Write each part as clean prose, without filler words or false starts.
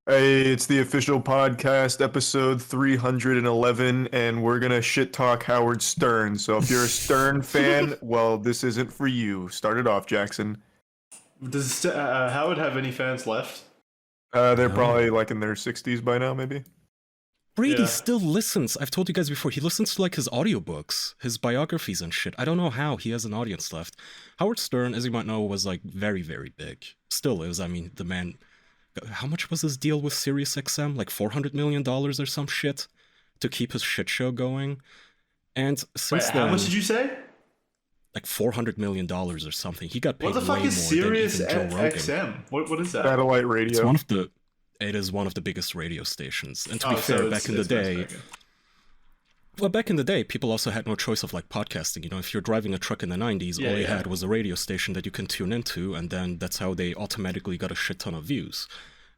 Hey, it's the official podcast, episode 311, and we're gonna shit talk Howard Stern. So if you're a Stern fan, well, this isn't for you. Start it off, Jackson. Does Howard have any fans left? They're No. probably like in their 60s by now, maybe. Brady Yeah. still listens. I've told you guys before, he listens to like his audiobooks, his biographies and shit. I don't know how he has an audience left. Howard Stern, as you might know, was like very, very big. Still is. I mean, the man. How much was his deal with SiriusXM? Like $400 million or some shit to keep his shit show going. And since Wait, then, how much did you say? like $400 million or something. He got paid What the fuck way is more than Sirius even Joe Rogan. XM? What is that? Satellite It's radio. it is one of the biggest radio stations. And to be Oh, fair, so back in the it's day, Manscaped. well, back in the day, people also had no choice of like podcasting. You know, if you're driving a truck in the 90s, Yeah, all you yeah. had was a radio station that you can tune into, and then that's how they automatically got a shit ton of views.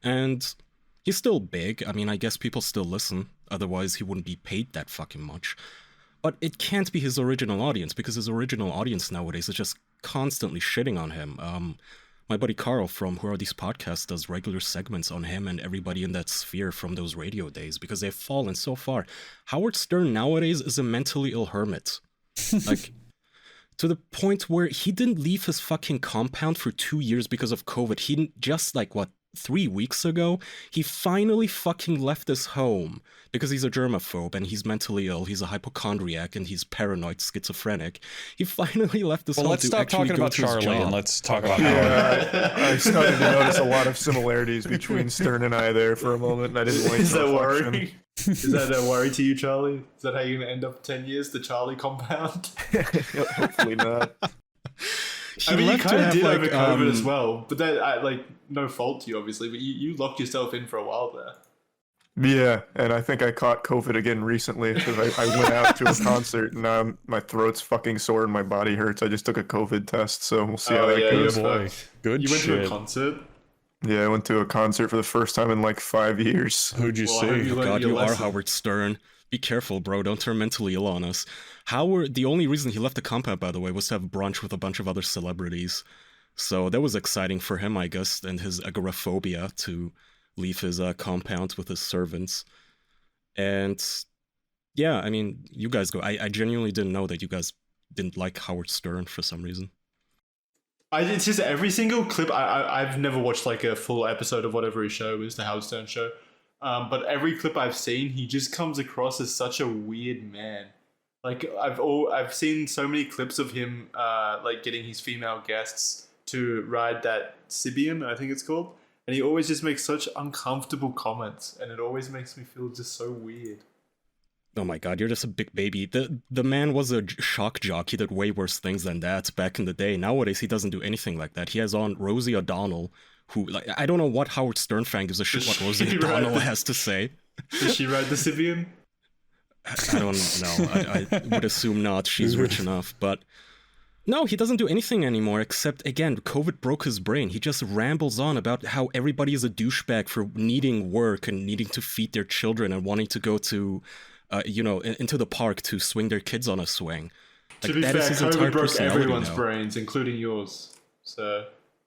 And he's still big. I mean, I guess people still listen. Otherwise, he wouldn't be paid that fucking much. But it can't be his original audience, because his original audience nowadays is just constantly shitting on him. My buddy Carl from Who Are These Podcasts does regular segments on him and everybody in that sphere from those radio days because they've fallen so far. Howard Stern nowadays is a mentally ill hermit. Like, to the point where he didn't leave his fucking compound for 2 years because of COVID. He didn't, just like, what, 3 weeks ago, he finally fucking left his home because he's a germaphobe and he's mentally ill, he's a hypochondriac and he's paranoid schizophrenic. He finally left his Well, home let's to stop actually talking go about to his Charlie job. and let's talk about Howard. Yeah, I started to notice a lot of similarities between Stern and I there for a moment, and I didn't like Is the that reflection. worrying? Is that a worry to you, Charlie? Is that how you're gonna end up 10 years, the Charlie compound? Hopefully not. He I mean, you left to kind of have, did like, over COVID as well, but that, no fault to you, obviously, but you locked yourself in for a while there. Yeah, and I think I caught COVID again recently because I went out to a concert and now my throat's fucking sore and my body hurts. I just took a COVID test, so we'll see how that yeah, goes. you're boy. fucked. Good You went to a shit. concert? Yeah, I went to a concert for the first time in like 5 years. Who'd you Well, I hope see? you learned God, your you are lesson. Howard Stern. Be careful, bro. Don't turn mentally ill on us. Howard, the only reason he left the compound, by the way, was to have brunch with a bunch of other celebrities. So that was exciting for him, I guess, and his agoraphobia to leave his compound with his servants. And yeah, I mean, you guys go. I genuinely didn't know that you guys didn't like Howard Stern for some reason. It's just every single clip. I've never watched like a full episode of whatever his show is, the Howard Stern show. But every clip I've seen, he just comes across as such a weird man. Like I've seen so many clips of him, like getting his female guests to ride that Sibian, I think it's called, and he always just makes such uncomfortable comments, and it always makes me feel just so weird. Oh my god, you're just a big baby. The man was a shock jock. He did way worse things than that back in the day. Nowadays, he doesn't do anything like that. He has on Rosie O'Donnell, who, like, I don't know what Howard Stern fan gives a shit what Rosie She O'Donnell read- has to say. Does she ride the Sibian? I don't know. I would assume not. She's rich enough. But no, he doesn't do anything anymore except, again, COVID broke his brain. He just rambles on about how everybody is a douchebag for needing work and needing to feed their children and wanting to go to, into the park to swing their kids on a swing. To Like, be that fair, is his entire COVID broke personality everyone's now. brains, including yours. So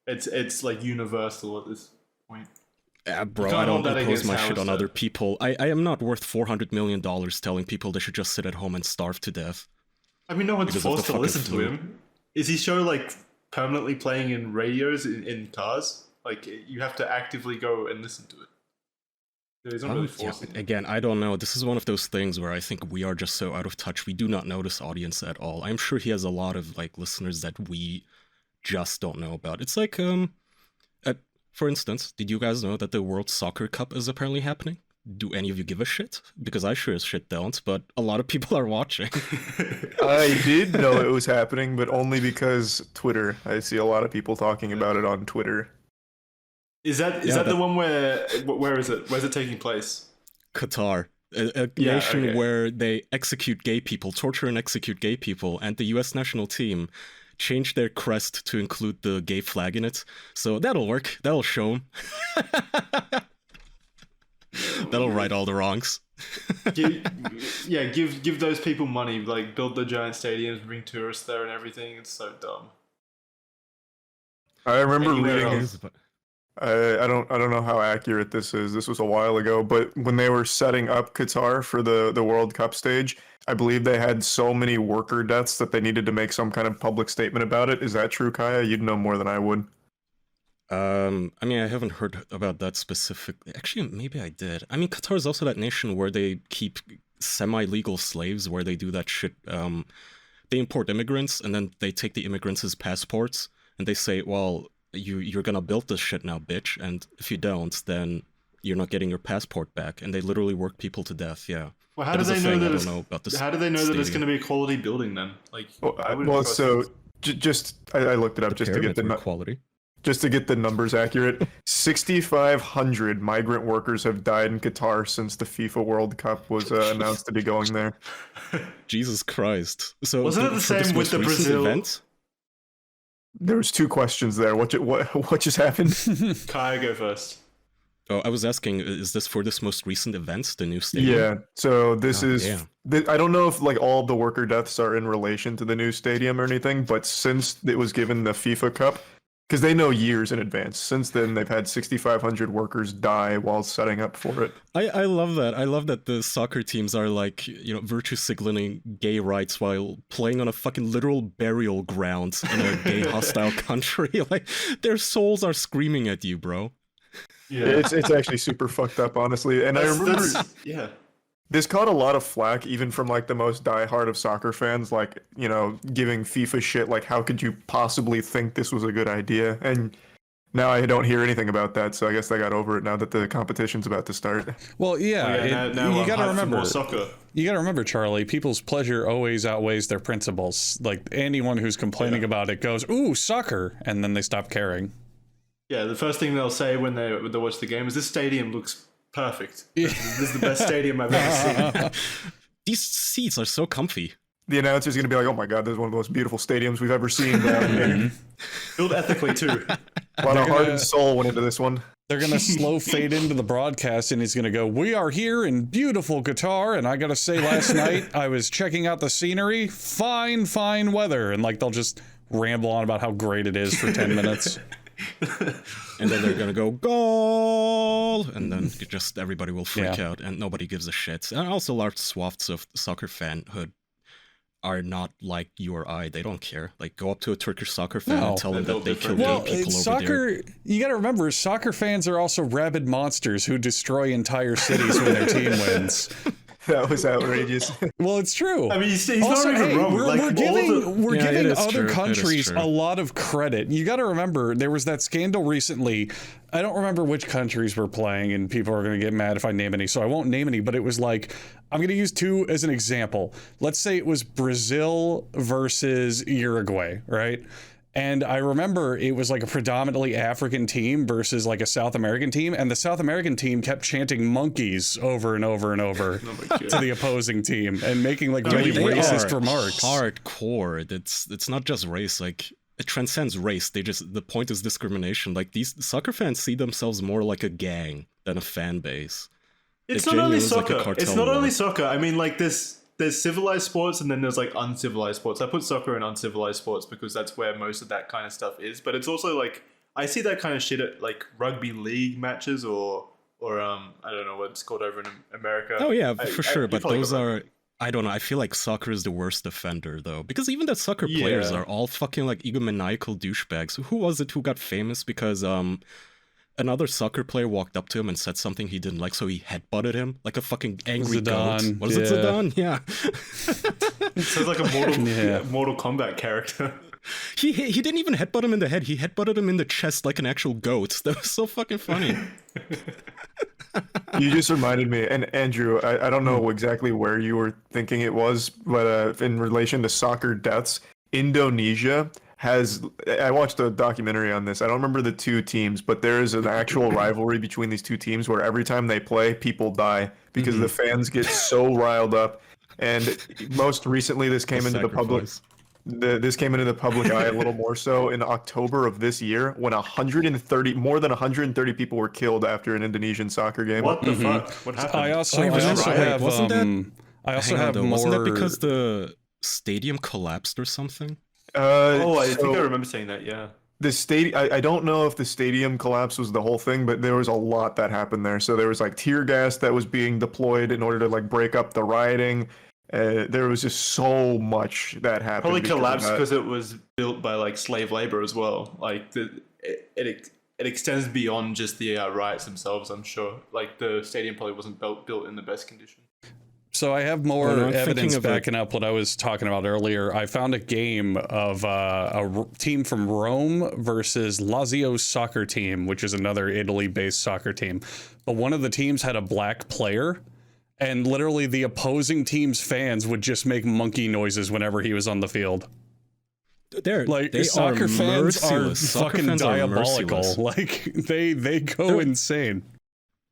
it's like universal at this point. Bro, You can't I don't hold that impose against my Howard shit on Stern. other people. I am not worth $400 million telling people they should just sit at home and starve to death. I mean, no one's Because of forced the to fucking listen flu. to him. Is his show like permanently playing in radios in cars? Like you have to actively go and listen to it. He's not really Yeah, forcing it. again, I don't know. This is one of those things where I think we are just so out of touch. We do not know this audience at all. I'm sure he has a lot of like listeners that we just don't know about. It's like, for instance, did you guys know that the World Soccer Cup is apparently happening? Do any of you give a shit? Because I sure as shit don't, but a lot of people are watching. I did know it was happening, but only because Twitter. I see a lot of people talking about it on Twitter. Is that Yeah, the one where is it? Where's it taking place? Qatar, a Yeah, nation okay. where they execute gay people, torture and execute gay people, and the US national team changed their crest to include the gay flag in it. So that'll work. That'll show them. That'll right all the wrongs. Give those people money, like build the giant stadiums, bring tourists there and everything. It's so dumb. I remember Anywhere reading. else. I don't know how accurate this is. This was a while ago, but when they were setting up Qatar for the World Cup stage, I believe they had so many worker deaths that they needed to make some kind of public statement about it. Is that true, Kaya? You'd know more than I would. I mean, I haven't heard about that specifically. Actually, maybe I did. I mean, Qatar is also that nation where they keep semi-legal slaves, where they do that shit. They import immigrants, and then they take the immigrants as passports, and they say, well, you're gonna build this shit now, bitch, and if you don't, then you're not getting your passport back, and they literally work people to death, yeah. Well, how do they know that how do they know that it's going to be a quality building then? Like, I looked it up just to get the quality. Just to get the numbers accurate, 6,500 migrant workers have died in Qatar since the FIFA World Cup was announced to be going there. Jesus Christ! So wasn't it the same with the Brazil event? There was two questions there. What just happened? Kaya, go first. Oh, I was asking, is this for this most recent event, the new stadium? Yeah, so this is... I don't know if like all the worker deaths are in relation to the new stadium or anything, but since it was given the FIFA Cup, because they know years in advance, since then they've had 6,500 workers die while setting up for it. I love that. I love that the soccer teams are like, virtue signaling gay rights while playing on a fucking literal burial ground in a gay hostile country. Like, their souls are screaming at you, bro. Yeah, it's actually super fucked up, honestly. And I remember, this caught a lot of flack, even from like the most diehard of soccer fans, like giving FIFA shit. Like, how could you possibly think this was a good idea? And now I don't hear anything about that, so I guess I got over it now that the competition's about to start. Well, you gotta remember soccer. You gotta remember, Charlie. People's pleasure always outweighs their principles. Like anyone who's complaining about it goes, "Ooh, soccer," and then they stop caring. Yeah, the first thing they'll say when they watch the game is, "This stadium looks perfect. This is the best stadium I've ever seen." These seats are so comfy. The announcer's going to be like, "Oh my god, this is one of the most beautiful stadiums we've ever seen." Built ethically, too. A lot of heart and soul went into this one. They're going to slow fade into the broadcast, and he's going to go, "We are here in beautiful Qatar, and I got to say, last night I was checking out the scenery. Fine, fine weather." And like they'll just ramble on about how great it is for 10 minutes. And then they're gonna go goal, and then just everybody will freak out, and nobody gives a shit. And also, large swaths of soccer fanhood are not like you or I. They don't care. Like, go up to a Turkish soccer fan and tell them that they kill gay people over there. You gotta remember, soccer fans are also rabid monsters who destroy entire cities when their team wins. That was outrageous. Well, it's true. I mean, he's also, not even wrong. We're giving other countries a lot of credit. You got to remember, there was that scandal recently. I don't remember which countries were playing, and people are going to get mad if I name any, so I won't name any, but it was like, I'm going to use two as an example. Let's say it was Brazil versus Uruguay, right? And I remember it was like a predominantly African team versus like a South American team. And the South American team kept chanting monkeys over and over and over to the opposing team and making like really racist remarks. Hardcore. It's not just race. Like, it transcends race. The point is discrimination. Like, these soccer fans see themselves more like a gang than a fan base. It's not only soccer. It's not only soccer. I mean, like, there's civilized sports and then there's like uncivilized sports. I put soccer in uncivilized sports because that's where most of that kind of stuff is. But it's also like, I see that kind of shit at like rugby league matches or I don't know what it's called over in America. Oh yeah, for sure. But those are, I don't know. I feel like soccer is the worst offender though, because even the soccer players are all fucking like egomaniacal douchebags. Who was it who got famous because another soccer player walked up to him and said something he didn't like, so he headbutted him like a fucking angry goat. Was it Zidane? Yeah. Sounds like a Mortal Kombat character. He didn't even headbutt him in the head. He headbutted him in the chest like an actual goat. That was so fucking funny. You just reminded me, and Andrew, I don't know exactly where you were thinking it was, but in relation to soccer deaths, Indonesia I watched a documentary on this. I don't remember the two teams, but there is an actual rivalry between these two teams where every time they play, people die because the fans get so riled up. And most recently, this came into the public. This came into the public eye a little more so in October of this year, when more than 130 people were killed after an Indonesian soccer game. What the fuck? What happened? I also have more. Wasn't that because the stadium collapsed or something? I think I remember saying that. Yeah. the stadium, I don't know if the stadium collapse was the whole thing, but there was a lot that happened there. So there was like tear gas that was being deployed in order to like break up the rioting. There was just so much that happened. Probably collapsed because it was built by like slave labor as well. Like it extends beyond just the riots themselves, I'm sure. Like the stadium probably wasn't built in the best condition. So I have more evidence backing up what I was talking about earlier. I found a game of a team from Rome versus Lazio's soccer team, which is another Italy-based soccer team. But one of the teams had a black player, and literally the opposing team's fans would just make monkey noises whenever he was on the field. Soccer fans are fucking diabolical. Like they go insane.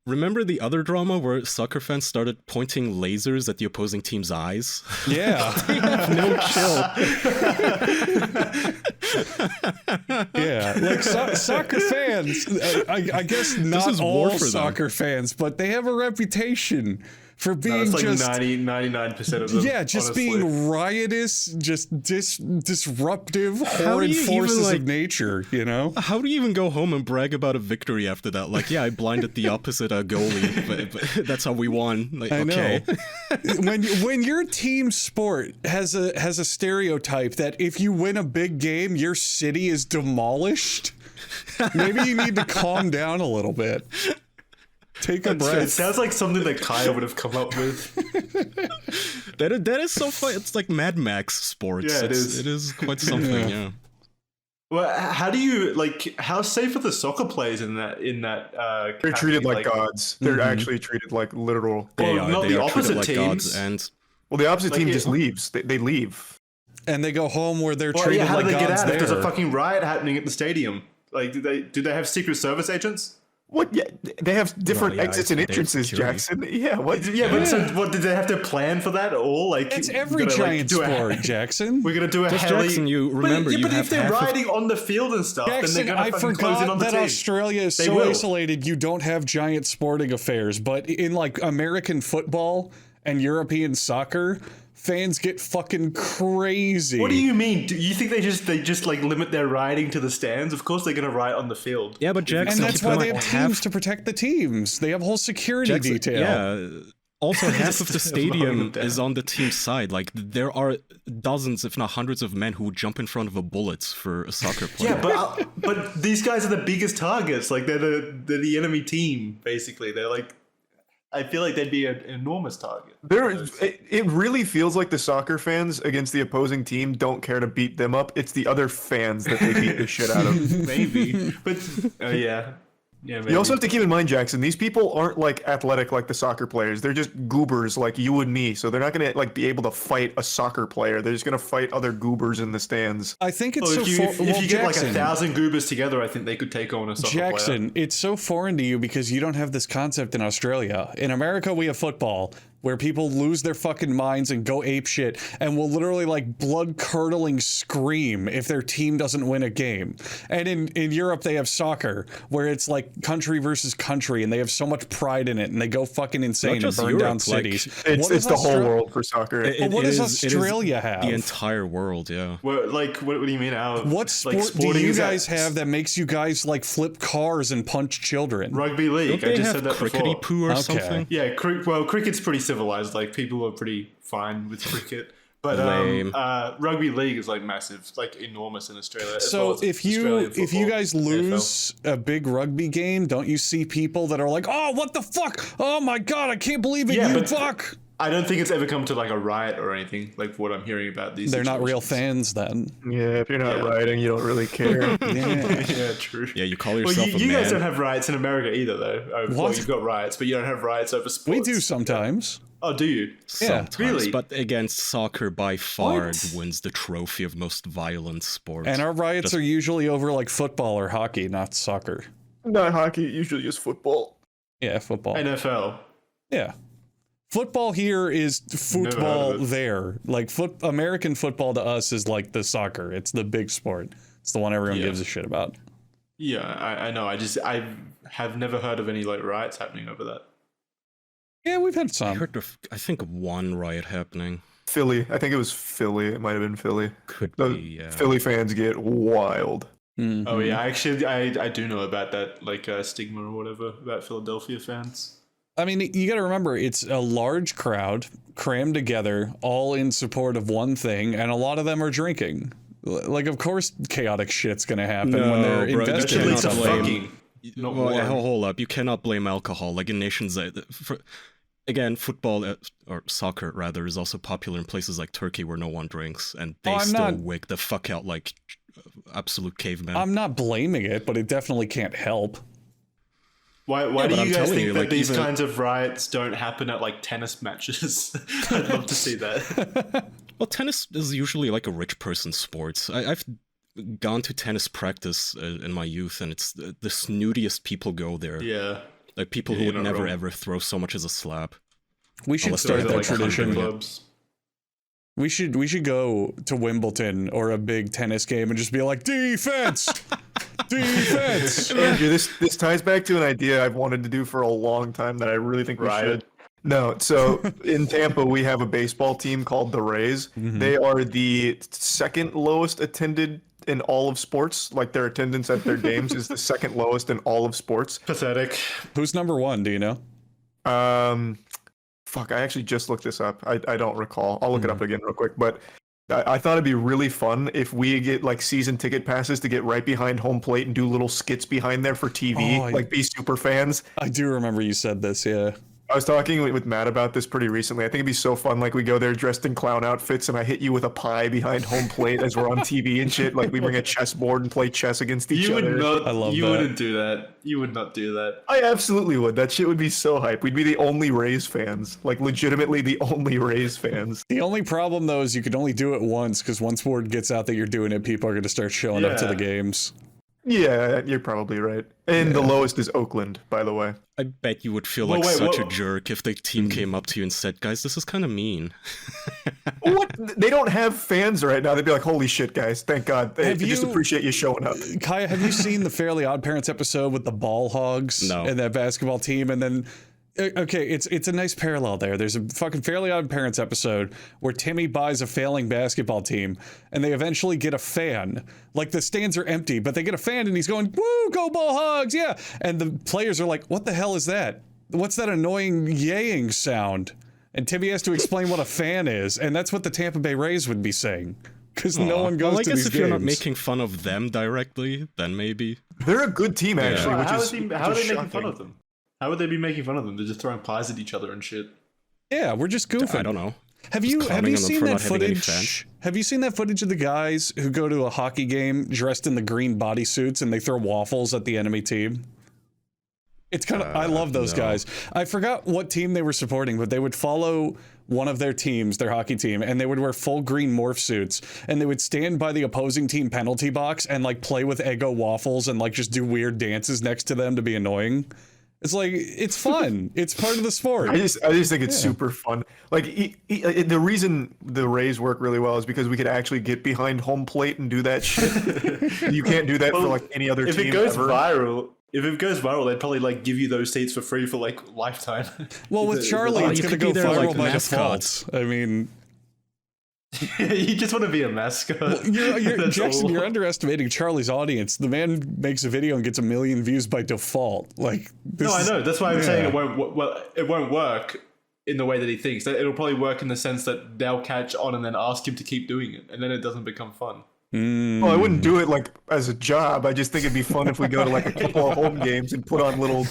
Remember the other drama where soccer fans started pointing lasers at the opposing team's eyes? Yeah. They have no chill. Yeah, like soccer fans, I guess not all soccer fans, but they have a reputation for being like just 99% of them. Yeah, just honestly. being riotous, just disruptive, horrid forces of nature, you know? How do you even go home and brag about a victory after that? Like, yeah, I blinded the opposite goalie, but that's how we won. Like, I okay. know. when your team sport has a stereotype that if you win a big game, your city is demolished, maybe you need to calm down a little bit. Take a breath. It sounds like something that Kaya would have come up with. That is so fun. It's like Mad Max sports. Yeah, it is. It is quite something. Yeah. Well, how do you how safe are the soccer players in that? They're treated like gods. They're actually treated like literal. Not the opposite teams. Well, the opposite team just leaves. They leave, and they go home where they're treated like gods. How do they get out if there's a fucking riot happening at the stadium? Like, do they have Secret Service agents? What? Yeah, they have different exits and entrances, Jackson. Yeah, what? But so, what did they have to plan for that at all? Like, it's every giant sport, Jackson. We're gonna do a heli. Jackson, you remember? But if they're riding on the field and stuff, Jackson, then they're gonna fucking close in on the team. Australia is so isolated. You don't have giant sporting affairs, but in like American football and European soccer, fans get fucking crazy. What do you mean? Do you think they just like limit their riding to the stands? Of course they're gonna ride on the field. Yeah, but Jackson, and that's why they have teams to protect the teams. They have whole security detail. Yeah. Also, half of the stadium is on the team's side. Like, there are dozens, if not hundreds, of men who would jump in front of a bullet for a soccer player. Yeah, but these guys are the biggest targets. Like, they're the enemy team. Basically, they're like. I feel like they'd be an enormous target. It really feels like the soccer fans against the opposing team don't care to beat them up. It's the other fans that they beat the shit out of. Maybe, but yeah. Maybe. You also have to keep in mind, Jackson, these people aren't like athletic like the soccer players. They're just goobers like you and me. So they're not going to like be able to fight a soccer player. They're just going to fight other goobers in the stands. I think it's if you get like 1,000 goobers together, I think they could take on a soccer player. Jackson, it's so foreign to you because you don't have this concept in Australia. In America, we have football, where people lose their fucking minds and go ape shit and will literally like blood-curdling scream if their team doesn't win a game. And in Europe, they have soccer, where it's like country versus country, and they have so much pride in it, and they go fucking insane and burn down cities. It's the whole world for soccer. What does Australia have? The entire world, yeah. What do you mean? What sport do you guys have that makes you guys like flip cars and punch children? Rugby league. I just said that crickety poo or something. Yeah, cricket's pretty civilized. Like, people are pretty fine with cricket, but rugby league is like massive, like enormous in Australia. So if you guys lose a big rugby game, don't you see people that are like, oh, what the fuck, oh my god, I can't believe it, fuck. I don't think it's ever come to like a riot or anything like what I'm hearing about these. They're not real fans then. Yeah, if you're not rioting, you don't really care. Yeah, true. Yeah, you call yourself a man. You guys don't have riots in America either, though. Well, you've got riots, but you don't have riots over sports. We do sometimes. Oh, do you? Sometimes, really? But against soccer, by far wins the trophy of most violent sport. And our riots are usually over like football or hockey, not soccer. Not hockey, usually just football. Yeah, football. NFL. Yeah. Football here is football there. Like American football to us is like the soccer. It's the big sport. It's the one everyone gives a shit about. Yeah, I know. I have never heard of any like riots happening over that. Yeah, we've had some. I think of one riot happening. Philly. I think it was Philly. It might have been Philly. Could be, yeah. Philly fans get wild. Oh yeah, actually, I do know about that, like stigma or whatever about Philadelphia fans. I mean, you got to remember, it's a large crowd crammed together, all in support of one thing, and a lot of them are drinking. Like, of course, chaotic shit's gonna happen when they're invested in something. Hold up, you cannot blame alcohol. Like in nations that, again, football or soccer rather is also popular in places like Turkey where no one drinks, and they wig the fuck out like absolute cavemen. I'm not blaming it, but it definitely can't help. Why do you guys think that these kinds of riots don't happen at like tennis matches? I'd love to see that. Well, tennis is usually like a rich person's sport. I've gone to tennis practice in my youth, and it's the snootiest people go there. Yeah. Like people who would never ever throw so much as a slap. We should start that tradition. We should go to Wimbledon or a big tennis game and just be like, defense! Defense! Andrew, this ties back to an idea I've wanted to do for a long time that I really think we should. No, so in Tampa, we have a baseball team called the Rays. Mm-hmm. They are the second lowest attended in all of sports. Like, their attendance at their games is the second lowest in all of sports. Pathetic. Who's number one? Do you know? Fuck, I actually just looked this up. I don't recall. I'll look it up again real quick. But I thought it'd be really fun if we get like season ticket passes to get right behind home plate and do little skits behind there for TV, like be super fans. I do remember you said this, yeah. I was talking with Matt about this pretty recently. I think it'd be so fun. Like, we go there dressed in clown outfits and I hit you with a pie behind home plate as we're on TV and shit. Like, we bring a chessboard and play chess against each other. I love you that. wouldn't do that. You would not do that. I absolutely would. That shit would be so hype. We'd be the only Rays fans. Like, legitimately the only Rays fans. The only problem, though, is you can only do it once, because once word gets out that you're doing it, people are going to start showing up to the games. Yeah, you're probably right. And the lowest is Oakland, by the way. I bet you would feel like such a jerk if the team came up to you and said, guys, this is kind of mean. What? They don't have fans right now. They'd be like, holy shit, guys. Thank God. They just appreciate you showing up. Kaya, have you seen the Fairly Odd Parents episode with the ball hogs and that basketball team? And then, okay, it's a nice parallel there. There's a fucking Fairly Odd Parents episode where Timmy buys a failing basketball team and they eventually get a fan. Like, the stands are empty, but they get a fan and he's going, woo, go ball hogs, yeah. And the players are like, what the hell is that? What's that annoying yaying sound? And Timmy has to explain what a fan is, and that's what the Tampa Bay Rays would be saying. Because no one goes to these games. I guess if you're not making fun of them directly, then maybe. They're a good team, actually. How are they making fun of them? How would they be making fun of them? They're just throwing pies at each other and shit. Yeah, we're just goofing. I don't know. Have you seen that footage? Have you seen that footage of the guys who go to a hockey game dressed in the green bodysuits and they throw waffles at the enemy team? It's kind of, I love those guys. I forgot what team they were supporting, but they would follow one of their teams, their hockey team, and they would wear full green morph suits, and they would stand by the opposing team penalty box and like play with Eggo waffles and like just do weird dances next to them to be annoying. It's like, it's fun. It's part of the sport. I just think it's super fun. Like, the reason the Rays work really well is because we could actually get behind home plate and do that shit. You can't do that for like any other team. If it goes viral, they'd probably like give you those seats for free for like lifetime. Well, with Charlie, it's going to go viral like by default. I mean, you just want to be a mascot. Well, Jackson, you're underestimating Charlie's audience. The man makes a video and gets 1 million views by default. Like, I know. That's why I'm saying it won't. Well, it won't work in the way that he thinks. It'll probably work in the sense that they'll catch on and then ask him to keep doing it, and then it doesn't become fun. Well, I wouldn't do it like as a job. I just think it'd be fun if we go to like a couple of home games and put on little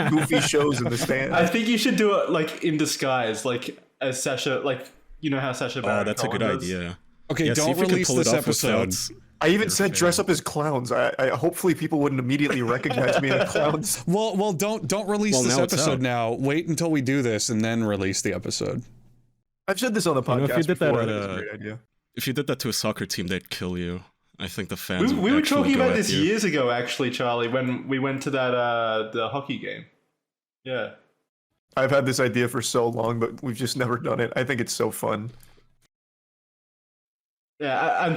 goofy shows in the stands. I think you should do it like in disguise, like as Sasha, like, you know how Sasha Baron that's a good does? Idea. Okay, don't release this episode. I even said dress up as clowns. I hopefully people wouldn't immediately recognize me as clowns. Well, don't release this episode now. Wait until we do this and then release the episode. I've said this on the podcast. If you did before, that it's a great idea. If you did that to a soccer team, they'd kill you. I think the fans. We were talking about this years ago, actually, Charlie, when we went to that the hockey game. Yeah. I've had this idea for so long, but we've just never done it. I think it's so fun. Yeah,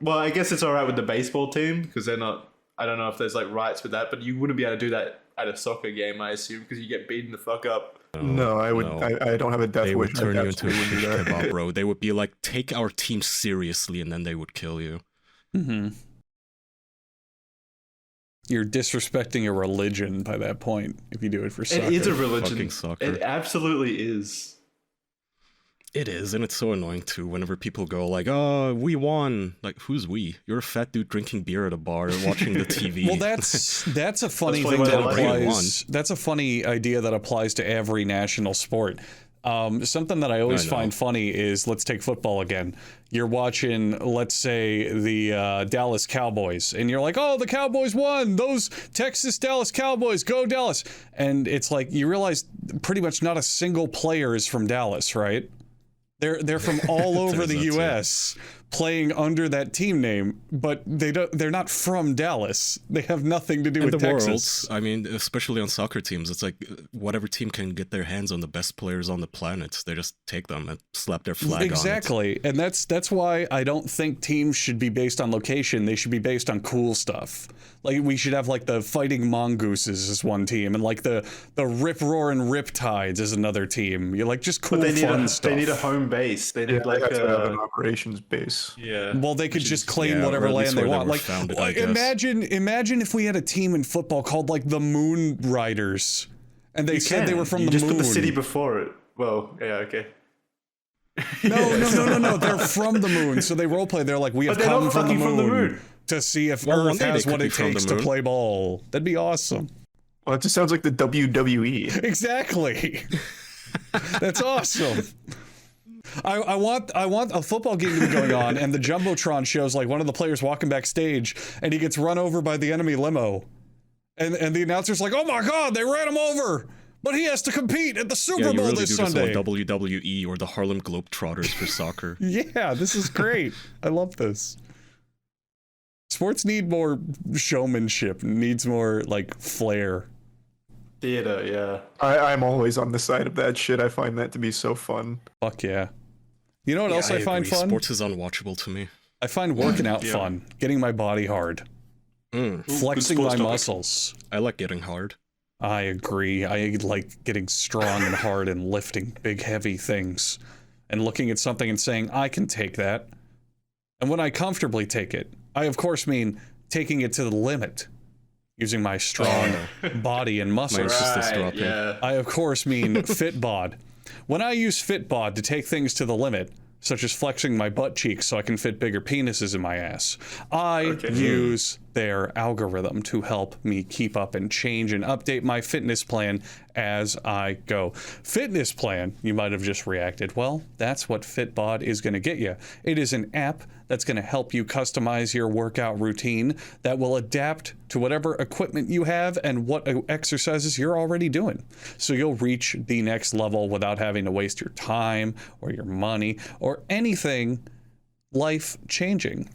I guess it's all right with the baseball team because they're not. I don't know if there's like rights with that, but you wouldn't be able to do that at a soccer game, I assume, because you get beaten the fuck up. No, I would. No. I don't have a death wish. They would turn you into a shish kebab, bro. They would be like, take our team seriously, and then they would kill you. Mm-hmm. You're disrespecting a religion by that point if you do it for soccer. It is a religion. Fucking soccer. It absolutely is. It is, and it's so annoying too whenever people go like, oh, we won. Like, who's we? You're a fat dude drinking beer at a bar watching the TV. Well, that's a funny That's thing that why they applies. That's a funny idea that applies to every national sport. Something that I always find funny is, let's take football again. You're watching, let's say, the Dallas Cowboys, and you're like, oh, the Cowboys won. Those Texas Dallas Cowboys, go Dallas. And it's like, you realize pretty much not a single player is from Dallas, right? They're from all over the U.S. playing under that team name, but they're not from Dallas. They have nothing to do with Texas. I mean, especially on soccer teams, it's like whatever team can get their hands on the best players on the planet, they just take them and slap their flag on it. Exactly, and that's why I don't think teams should be based on location. They should be based on cool stuff. Like, we should have like the Fighting Mongooses as one team, and like the Rip Roaring Riptides as another team. You're like, just cool, fun stuff. They need a home base. They need like an operations base. Yeah. Well, they could just claim whatever land they want. Like, founded, imagine if we had a team in football called like the Moon Riders, and they said they were from the moon. Just put the city before it. Well, yeah, okay. No. They're from the moon, so they roleplay. They're like, we have come from the moon to see if Earth has what it takes to play ball. That'd be awesome. Well, it just sounds like the WWE. Exactly. That's awesome. I want a football game to be going on, and the Jumbotron shows like one of the players walking backstage, and he gets run over by the enemy limo, and the announcer's like, "Oh my God, they ran him over!" But he has to compete at the Super Bowl really this do Sunday. Just want WWE or the Harlem Globetrotters for soccer. Yeah, this is great. I love this. Sports need more showmanship. Needs more like flair. Theater, yeah. I'm always on the side of that shit. I find that to be so fun. Fuck yeah. You know what else I find fun? Sports is unwatchable to me. I find working out fun. Getting my body hard. Flexing my muscles. I like getting hard. I agree. I like getting strong and hard and lifting big, heavy things. And looking at something and saying, I can take that. And when I comfortably take it, I of course mean taking it to the limit. Using my strong body and muscles. I of course mean FitBod. When I use FitBod to take things to the limit, such as flexing my butt cheeks so I can fit bigger penises in my ass, I use their algorithm to help me keep up and change and update my fitness plan as I go. Fitness plan, you might have just reacted. Well, that's what FitBod is going to get you. It is an app that's going to help you customize your workout routine that will adapt to whatever equipment you have and what exercises you're already doing. So you'll reach the next level without having to waste your time or your money or anything life-changing.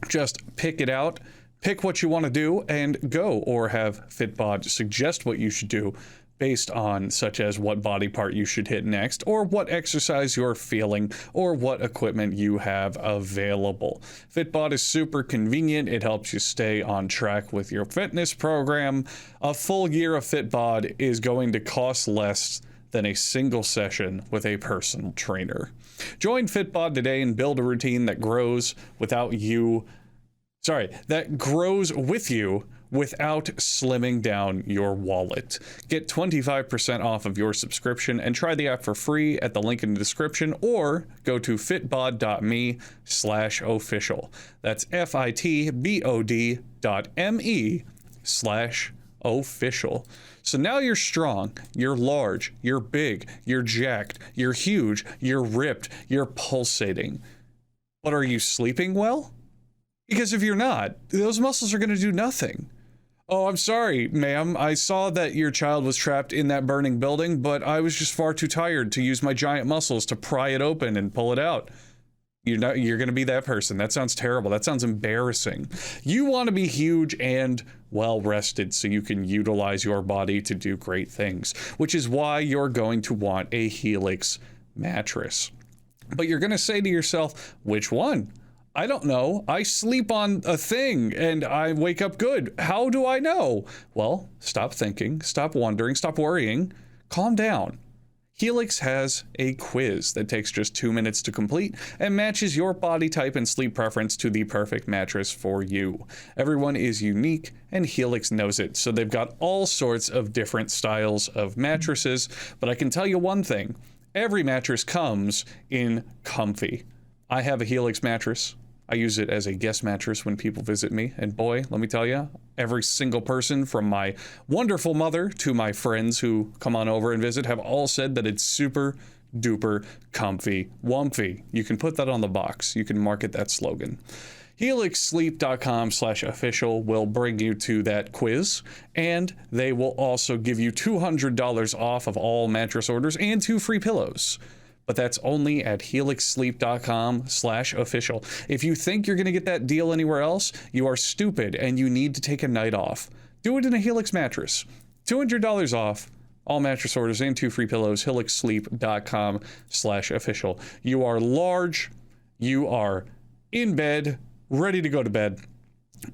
Just pick it out, pick what you want to do, and go, or have FitBod suggest what you should do based on such as what body part you should hit next, or what exercise you're feeling, or what equipment you have available. FitBod is super convenient. It helps you stay on track with your fitness program. A full year of FitBod is going to cost less than a single session with a personal trainer. Join FitBod today and build a routine that grows with you without slimming down your wallet. Get 25% off of your subscription and try the app for free at the link in the description, or go to fitbod.me/official. That's fitbod.me/official. So now you're strong, you're large, you're big, you're jacked, you're huge, you're ripped, you're pulsating. But are you sleeping well? Because if you're not, those muscles are going to do nothing. Oh, I'm sorry, ma'am. I saw that your child was trapped in that burning building, but I was just far too tired to use my giant muscles to pry it open and pull it out. You're going to be that person. That sounds terrible. That sounds embarrassing. You want to be huge and well rested so you can utilize your body to do great things, which is why you're going to want a Helix mattress. But you're going to say to yourself, which one? I don't know. I sleep on a thing and I wake up good. How do I know? Well, stop thinking, stop wondering, stop worrying. Calm down. Helix has a quiz that takes just 2 minutes to complete and matches your body type and sleep preference to the perfect mattress for you. Everyone is unique, and Helix knows it, so they've got all sorts of different styles of mattresses, but I can tell you one thing, every mattress comes in comfy. I have a Helix mattress. I use it as a guest mattress when people visit me, and boy, let me tell you, every single person from my wonderful mother to my friends who come on over and visit have all said that it's super duper comfy wumpy. You can put that on the box. You can market that slogan. HelixSleep.com/official will bring you to that quiz, and they will also give you $200 off of all mattress orders and 2 free pillows. But that's only at HelixSleep.com/official. If you think you're going to get that deal anywhere else, you are stupid and you need to take a night off. Do it in a Helix mattress. $200 off all mattress orders and 2 free pillows. HelixSleep.com/official. You are large. You are in bed, ready to go to bed,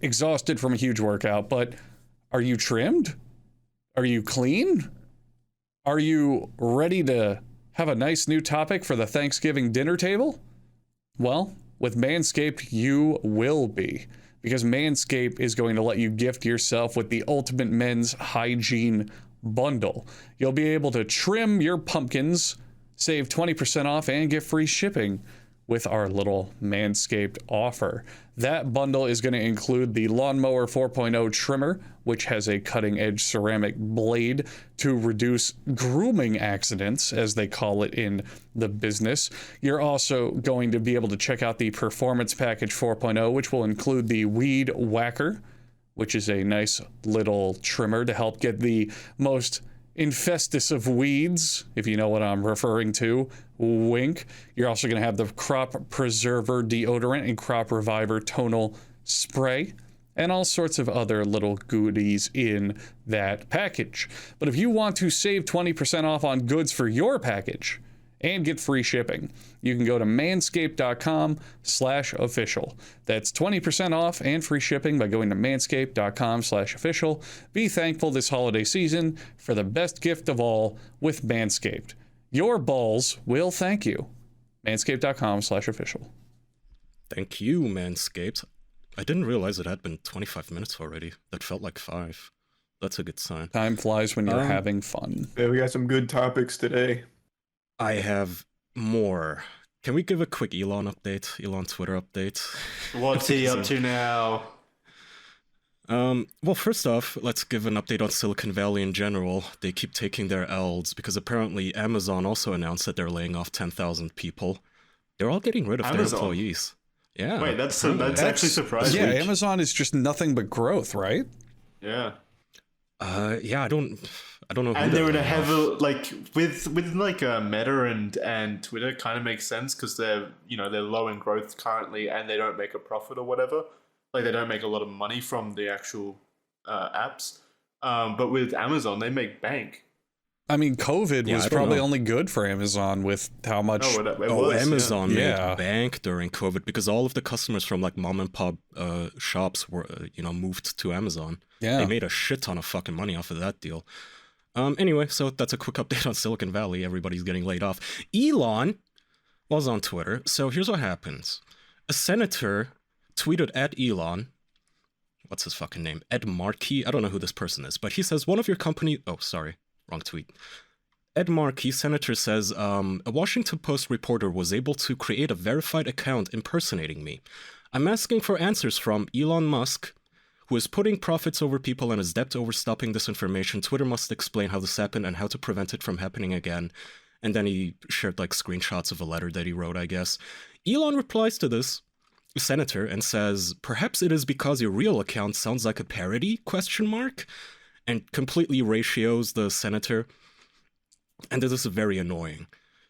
exhausted from a huge workout, but are you trimmed? Are you clean? Are you ready to have a nice new topic for the Thanksgiving dinner table? Well, with Manscaped, you will be, because Manscaped is going to let you gift yourself with the ultimate men's hygiene bundle. You'll be able to trim your pumpkins, save 20% off, and get free shipping with our little Manscaped offer. That bundle is going to include the Lawnmower 4.0 trimmer, which has a cutting-edge ceramic blade to reduce grooming accidents, as they call it in the business. You're also going to be able to check out the Performance Package 4.0, which will include the Weed Whacker, which is a nice little trimmer to help get the most infestus of weeds, if you know what I'm referring to. Wink. You're also going to have the Crop Preserver deodorant and Crop Reviver tonal spray, and all sorts of other little goodies in that package. But if you want to save 20% off on goods for your package and get free shipping, you can go to manscaped.com/official. That's 20% off and free shipping by going to manscaped.com/official. Be thankful this holiday season for the best gift of all with Manscaped. Your balls will thank you. Manscaped.com/official. Thank you, Manscaped. I didn't realize it had been 25 minutes already. That felt like 5. That's a good sign. Time flies when you're having fun. Yeah, we got some good topics today. I have more. Can we give a quick Elon update? Elon Twitter update? What's he up to now? Well, first off, let's give an update on Silicon Valley in general. They keep taking their L's because apparently Amazon also announced that they're laying off 10,000 people. They're all getting rid of their employees. Yeah. Wait, that's actually surprising. Yeah, Amazon is just nothing but growth, right? Yeah. Yeah, I don't know. And they're in a heavy, like with like Meta and Twitter kind of makes sense because they're low in growth currently and they don't make a profit or whatever. Like they don't make a lot of money from the actual apps. But with Amazon, they make bank. I mean, COVID was probably only good for Amazon with how much. Amazon made bank during COVID because all of the customers from like mom and pop shops were moved to Amazon. Yeah, they made a shit ton of fucking money off of that deal. Anyway, so that's a quick update on Silicon Valley. Everybody's getting laid off. Elon was on Twitter. So here's what happens: a senator tweeted at Elon. What's his fucking name? Ed Markey. I don't know who this person is, but he says one of your company. Oh, sorry. Wrong tweet. Ed Markey, senator, says, a Washington Post reporter was able to create a verified account impersonating me. I'm asking for answers from Elon Musk, who is putting profits over people and is adept over stopping disinformation. Twitter must explain how this happened and how to prevent it from happening again. And then he shared like screenshots of a letter that he wrote, I guess. Elon replies to this senator and says, perhaps it is because your real account sounds like a parody, ? And completely ratios the senator. And this is very annoying.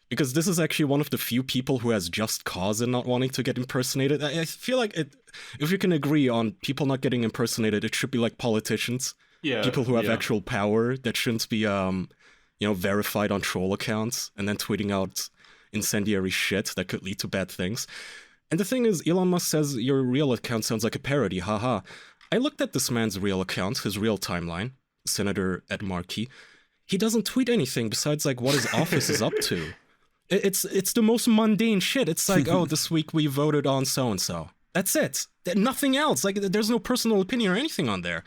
Because this is actually one of the few people who has just cause in not wanting to get impersonated. I feel like if you can agree on people not getting impersonated, it should be like politicians. Yeah, people who have actual power that shouldn't be, verified on troll accounts and then tweeting out incendiary shit that could lead to bad things. And the thing is, Elon Musk says your real account sounds like a parody, haha. I looked at this man's real account, his real timeline. Senator Ed Markey. he doesn't tweet anything besides like what his office is up to. It's the most mundane shit. It's like, oh, this week we voted on so and so. That's it. Nothing else. Like, there's no personal opinion or anything on there.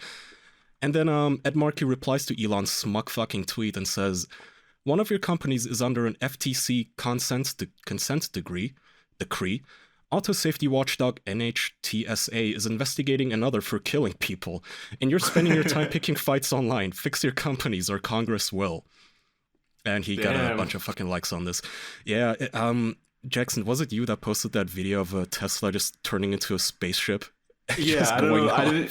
And then Ed Markey replies to Elon's smug fucking tweet and says, one of your companies is under an FTC consent decree. Auto safety watchdog NHTSA is investigating another for killing people, and you're spending your time picking fights online. Fix your companies or Congress will. And he got a bunch of fucking likes on this. Yeah, Jackson, was it you that posted that video of a Tesla just turning into a spaceship? Yeah, I don't know.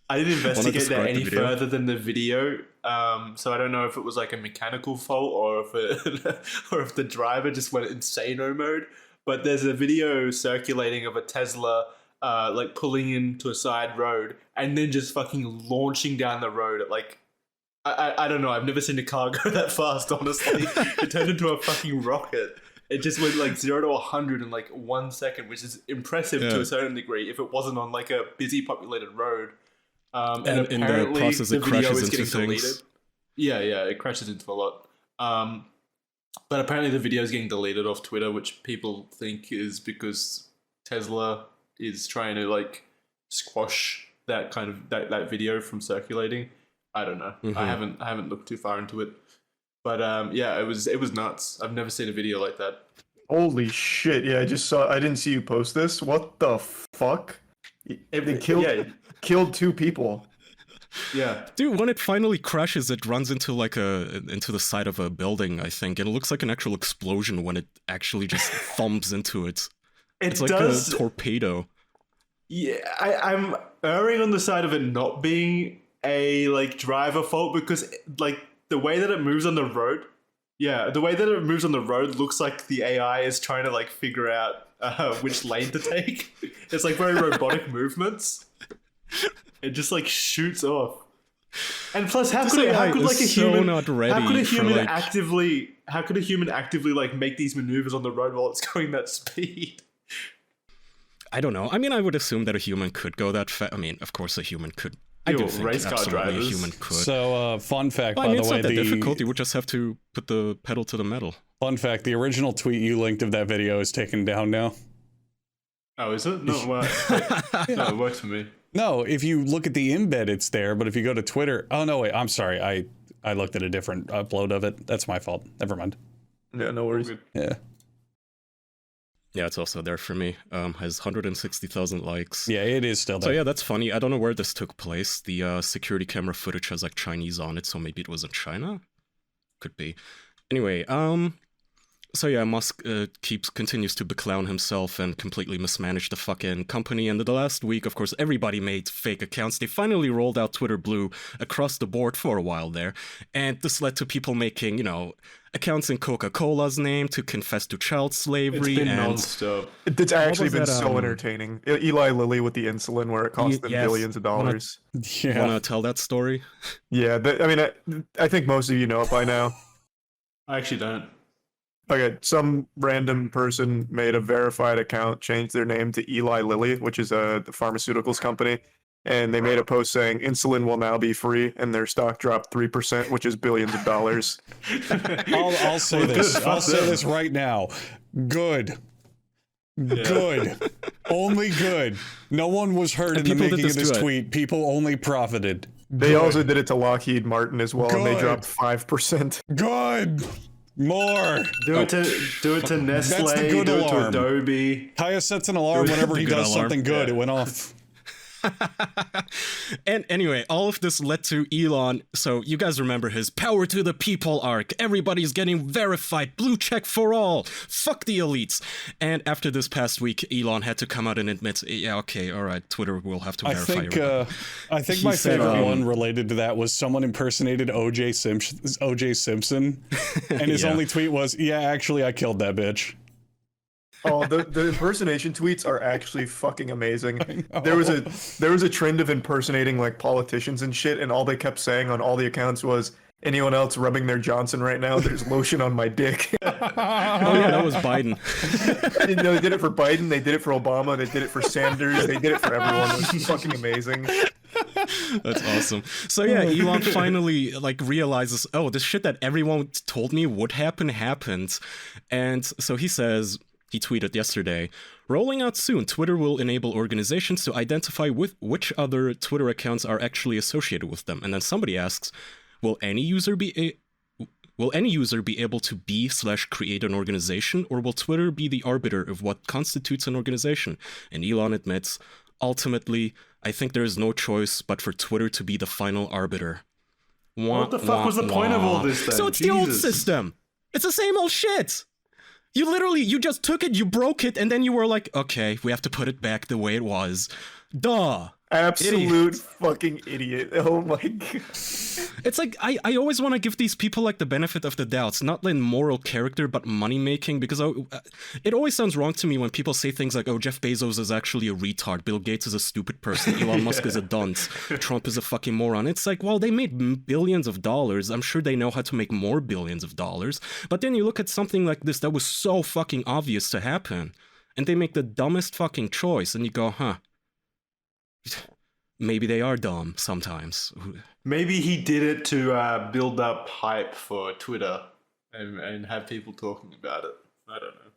I didn't investigate that any further than the video. So I don't know if it was like a mechanical fault or if the driver just went insano mode. But there's a video circulating of a Tesla like pulling into a side road and then just fucking launching down the road at like, I don't know. I've never seen a car go that fast, honestly. It turned into a fucking rocket. It just went like 0 to 100 in like 1 second, which is impressive to a certain degree if it wasn't on like a busy populated road. And apparently in the process, the video is into getting things. deleted. Yeah, it crashes into a lot. But apparently the video is getting deleted off Twitter, which people think is because Tesla is trying to like squash that kind of that video from circulating. I don't know. I haven't looked too far into it. But yeah, it was nuts. I've never seen a video like that. Holy shit! Yeah, I didn't see you post this. What the fuck? They killed 2 people. Yeah, dude. When it finally crashes, it runs into like into the side of a building, I think, and it looks like an actual explosion when it actually just thumps into it. It's like a torpedo. Yeah, I'm erring on the side of it not being a like driver fault because like the way that it moves on the road. Yeah, the way that it moves on the road looks like the AI is trying to like figure out which lane to take. It's like very robotic movements. It just like shoots off. And plus, how could a human actively like make these maneuvers on the road while it's going that speed? I don't know. I mean, I would assume that a human could go that fast. I mean, of course, a human could. I do think race car absolutely drivers. a human could. So, fun fact, well, by it's the way, not that difficult. You would just have to put the pedal to the metal. Fun fact: the original tweet you linked of that video is taken down now. Oh, is it? No, well, no, it works for me. No, if you look at the embed, it's there. But if you go to Twitter, oh no, wait, I'm sorry, I looked at a different upload of it. That's my fault. Never mind. Yeah, no worries. Yeah. Yeah, it's also there for me. Has 160,000 likes. Yeah, it is still there. So yeah, that's funny. I don't know where this took place. The security camera footage has like Chinese on it, so maybe it was in China? Could be. Anyway, so yeah, Musk continues to beclown himself and completely mismanage the fucking company. And in the last week, of course, everybody made fake accounts. They finally rolled out Twitter Blue across the board for a while there. And this led to people making, you know, accounts in Coca-Cola's name to confess to child slavery. It's been and non-stop. It's actually been so entertaining. Eli Lilly with the insulin where it cost them billions of dollars. Wanna tell that story? Yeah, I mean, I think most of you know it by now. I actually don't. Okay, some random person made a verified account, changed their name to Eli Lilly, which is the pharmaceuticals company, and they made a post saying insulin will now be free, and their stock dropped 3%, which is billions of dollars. I'll say this. I'll say this right now. Good. Yeah. Good. Only good. No one was hurt in the making of this tweet. People only profited. They also did it to Lockheed Martin as well, and they dropped 5%. Good. More. Do it to Nestle. That's the good do alarm. It to Adobe. Kaya sets an alarm whenever he does something good. Yeah. It went off. And anyway, all of this led to Elon. So you guys remember his power to the people arc. Everybody's getting verified. Blue check for all. Fuck the elites. And after this past week, Elon had to come out and admit, yeah, okay, all right, Twitter will have to verify. I think my favorite one related to that was someone impersonated O.J. Simpson, and his only tweet was, yeah, actually, I killed that bitch. Oh, the impersonation tweets are actually fucking amazing. There was a trend of impersonating like politicians and shit, and all they kept saying on all the accounts was, anyone else rubbing their Johnson right now? There's lotion on my dick. Oh yeah, that was Biden. You know, they did it for Biden, they did it for Obama, they did it for Sanders, they did it for everyone. It was fucking amazing. That's awesome. So yeah, Elon finally like realizes, oh, this shit that everyone told me would happen happened. And so he says, he tweeted yesterday, rolling out soon, Twitter will enable organizations to identify with which other Twitter accounts are actually associated with them. And then somebody asks, will any user be able to be/create an organization, or will Twitter be the arbiter of what constitutes an organization? And Elon admits, ultimately, I think there is no choice but for Twitter to be the final arbiter. What the fuck was the point of all this then? So it's the old system. It's the same old shit. You just took it, you broke it, and then you were like, okay, we have to put it back the way it was. Duh. Absolute fucking idiot. Oh my god. It's like, I always want to give these people like the benefit of the doubts, not in moral character, but money making, because it always sounds wrong to me when people say things like, oh, Jeff Bezos is actually a retard, Bill Gates is a stupid person, Elon Musk is a dunce, Trump is a fucking moron. It's like, well, they made billions of dollars, I'm sure they know how to make more billions of dollars, but then you look at something like this that was so fucking obvious to happen, and they make the dumbest fucking choice, and you go, huh. Maybe they are dumb sometimes. Maybe he did it to build up hype for Twitter and have people talking about it. I don't know.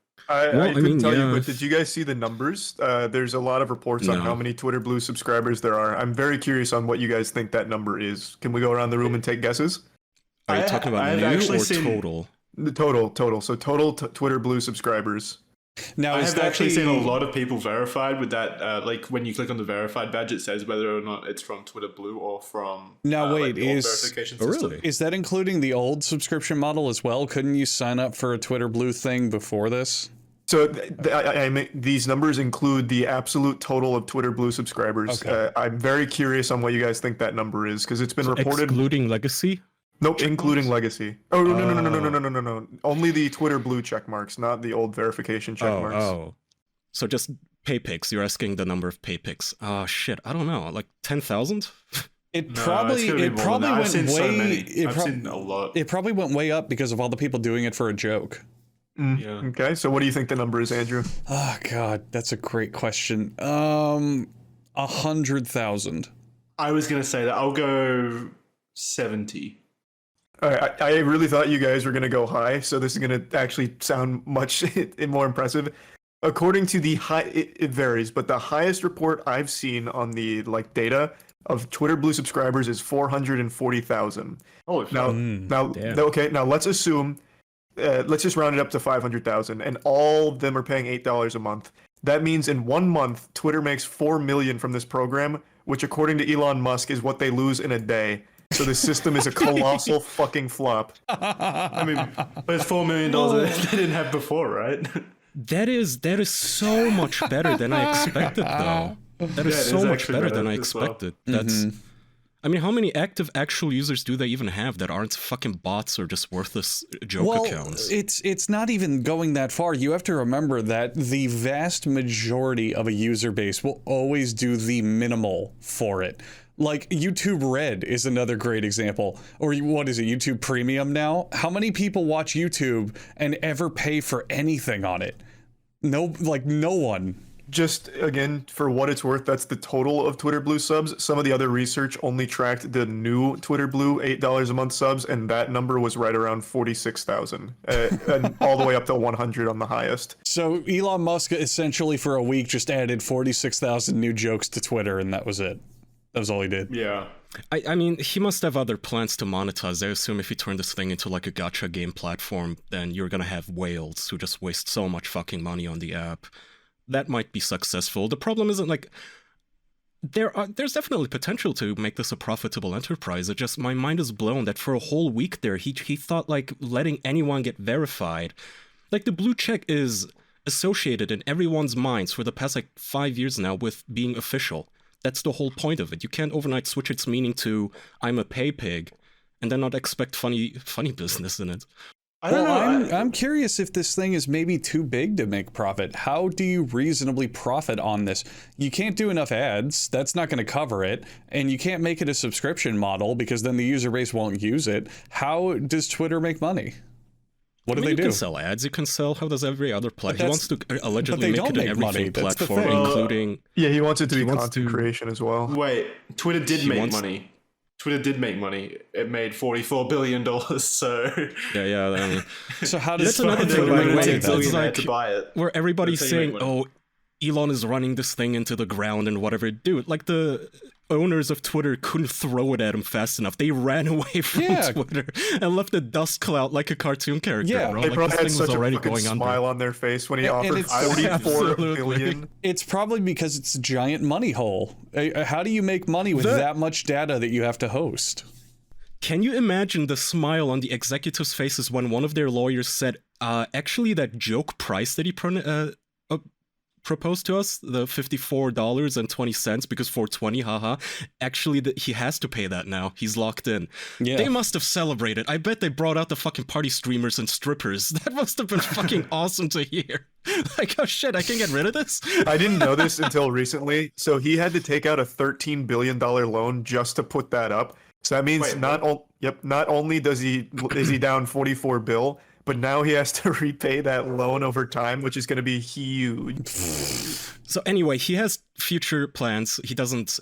I couldn't tell you, but did you guys see the numbers? There's a lot of reports on how many Twitter Blue subscribers there are. I'm very curious on what you guys think that number is. Can we go around the room and take guesses? Are you talking about new or total? The total. So total Twitter Blue subscribers. Now, I have actually seen a lot of people verified with that. Like when you click on the verified badge, it says whether or not it's from Twitter Blue or from. Now wait, like verification system. Really? Is that including the old subscription model as well? Couldn't you sign up for a Twitter Blue thing before this? So these numbers include the absolute total of Twitter Blue subscribers. Okay. I'm very curious on what you guys think that number is, because it's been reported. Excluding legacy? Nope, including legacy. Oh, no. Only the Twitter Blue check marks, not the old verification check marks. Oh. So just pay pics. You're asking the number of pay pics. Oh, shit. I don't know. Like 10,000? It probably went way. I've seen a lot. It probably went way up because of all the people doing it for a joke. Yeah. Okay, so what do you think the number is, Andrew? Oh God, that's a great question. 100,000. I was gonna say that. I'll go 70. All right, I really thought you guys were going to go high, so this is going to actually sound much more impressive. According to the it varies, but the highest report I've seen on the data of Twitter Blue subscribers is 440,000. Oh, now, let's assume, let's just round it up to 500,000, and all of them are paying $8 a month. That means in 1 month, Twitter makes $4 million from this program, which according to Elon Musk is what they lose in a day. So the system is a colossal fucking flop. I mean, but it's $4 million that they didn't have before, right? That is so much better than I expected, though. That is so much better than I expected. Well. That's. I mean, how many active actual users do they even have that aren't fucking bots or just worthless joke accounts? It's not even going that far. You have to remember that the vast majority of a user base will always do the minimal for it. Like YouTube Red is another great example. Or what is it, YouTube Premium now? How many people watch YouTube and ever pay for anything on it? No one. Just, again, for what it's worth, that's the total of Twitter Blue subs. Some of the other research only tracked the new Twitter Blue $8 a month subs, and that number was right around 46,000, and all the way up to 100 on the highest. So Elon Musk essentially for a week just added 46,000 new jokes to Twitter, and that was it. That was all he did. Yeah. I mean, he must have other plans to monetize. I assume if you turn this thing into like a gacha game platform, then you're gonna have whales who just waste so much fucking money on the app. That might be successful. The problem isn't like... There's definitely potential to make this a profitable enterprise. It just, my mind is blown that for a whole week there, he thought like letting anyone get verified. Like the blue check is associated in everyone's minds for the past like 5 years now with being official. That's the whole point of it. You can't overnight switch its meaning to I'm a pay pig and then not expect funny business in it. I don't know. I'm curious if this thing is maybe too big to make profit. How do you reasonably profit on this? You can't do enough ads. That's not going to cover it. And you can't make it a subscription model because then the user base won't use it. How does Twitter make money? What do I mean, they do? You can sell ads. You can sell. How does every other platform? He wants to allegedly they make it don't an make everything money. That's the platform, thing. including. Yeah, he wants it to He be wants content to- creation as well. Wait, Twitter did He make wants- money. Twitter did make money. It made $44 billion. So Yeah. I mean, So how does That's another Twitter thing, by the make way, money it's then? like- to buy it. where everybody's That's how you saying, make money. "Oh, Elon is running this thing into the ground and whatever." Dude, like the owners of Twitter couldn't throw it at him fast enough. They ran away from Twitter and left a dust cloud like a cartoon character. Yeah. bro. They Like, probably this had thing such was a already fucking going under. smile on their face when he And offered it's- 44 Absolutely. billion. It's probably because it's a giant money hole. How do you make money with that much data that you have to host? Can you imagine the smile on the executives' faces when one of their lawyers said, actually, that joke price that he proposed to us, the $54.20 because $4.20, haha, actually, he has to pay that now. He's locked in. Yeah. They must have celebrated. I bet they brought out the fucking party streamers and strippers. That must have been fucking awesome to hear. Like, oh shit, I can get rid of this? I didn't know this until recently. So he had to take out a $13 billion loan just to put that up. So that means Wait, not only is he down 44 bill, but now he has to repay that loan over time, which is going to be huge. So anyway, he has future plans. He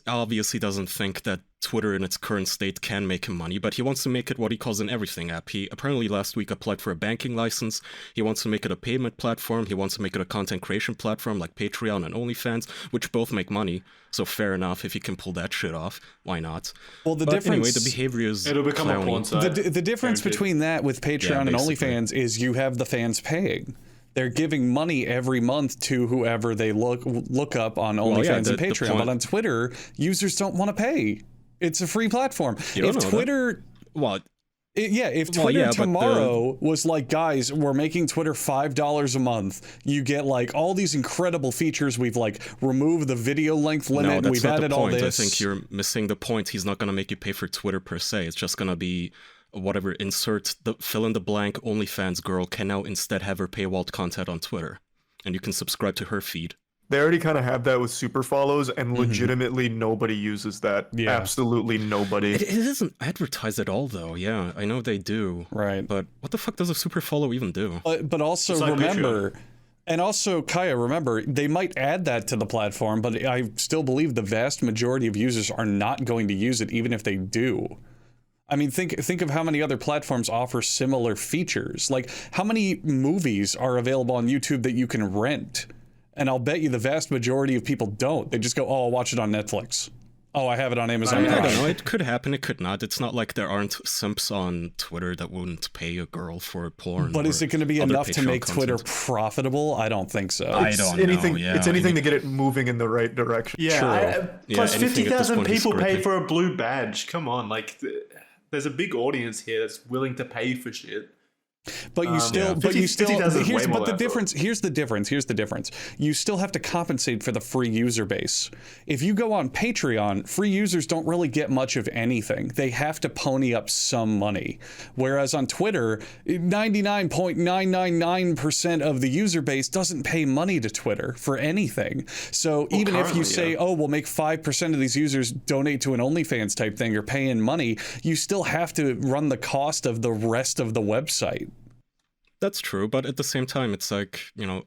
obviously doesn't think that Twitter in its current state can make him money, but he wants to make it what he calls an everything app. He apparently last week applied for a banking license. He wants to make it a payment platform. He wants to make it a content creation platform like Patreon and OnlyFans, which both make money. So fair enough, if he can pull that shit off, why not? Well, the But difference. anyway, the behavior is It'll become a clowny. porn site. The difference Guaranteed. between that with Patreon and basically. OnlyFans is you have the fans paying. They're giving money every month to whoever they look up on OnlyFans yeah, and the Patreon. point- But on Twitter, users don't want to pay. It's a free platform. You don't If know that. Twitter, Well, if Well, Twitter yeah, but tomorrow was like, guys, we're making Twitter $5 a month. You get like all these incredible features. We've like removed the video length no, limit. that's We've not added the all point. this. I think you're missing the point. He's not going to make you pay for Twitter per se. It's just going to be whatever, insert the fill in the blank OnlyFans girl can now instead have her paywalled content on Twitter. And you can subscribe to her feed. They already kind of have that with super follows, and legitimately nobody uses that. Yeah. Absolutely nobody. It isn't advertised at all, though. Yeah, I know they do. Right. But what the fuck does a super follow even do? But also It's like remember, and also Kaya, remember, they might add that to the platform, but I still believe the vast majority of users are not going to use it, even if they do. I mean, think of how many other platforms offer similar features. Like, how many movies are available on YouTube that you can rent? And I'll bet you the vast majority of people don't. They just go, oh, I'll watch it on Netflix. Oh, I have it on Amazon I Prime. don't know. It could happen. It could not. It's not like there aren't simps on Twitter that wouldn't pay a girl for porn. But is it going to be other enough to Patreon make Twitter content. profitable? I don't think so. I don't anything, know. Yeah, it's anything to get it moving in the right direction. Yeah, True. plus anything at this 50,000 point is people paid scripted. for a blue badge. Come on, like there's a big audience here that's willing to pay for shit. But you still, yeah. but you 50 still. 50,000 is way more But the than I difference. Here's the difference. You still have to compensate for the free user base. If you go on Patreon, free users don't really get much of anything. They have to pony up some money. Whereas on Twitter, 99.999% of the user base doesn't pay money to Twitter for anything. So even if you currently, say, yeah. oh, we'll make 5% of these users donate to an OnlyFans type thing, or pay in money, you still have to run the cost of the rest of the website. That's true, but at the same time, it's like,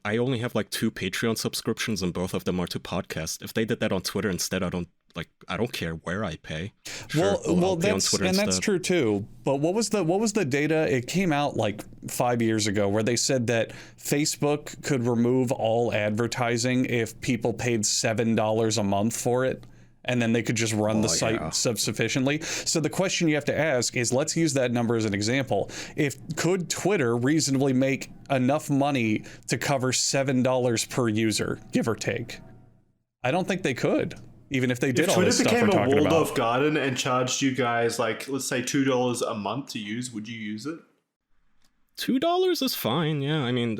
I only have like 2 Patreon subscriptions and both of them are to podcasts. If they did that on Twitter instead, I don't care where I pay. Sure, I'll pay on that's Twitter and that's instead. true too. But what was the data? It came out like 5 years ago where they said that Facebook could remove all advertising if people paid $7 a month for it. And then they could just run the site sufficiently. So the question you have to ask is, let's use that number as an example. Could Twitter reasonably make enough money to cover $7 per user, give or take? I don't think they could, even if they did If all this Twitter stuff we're became a talking about. Waldorf garden and charged you guys like, let's say $2 a month to use, would you use it? $2 is fine, yeah. I mean,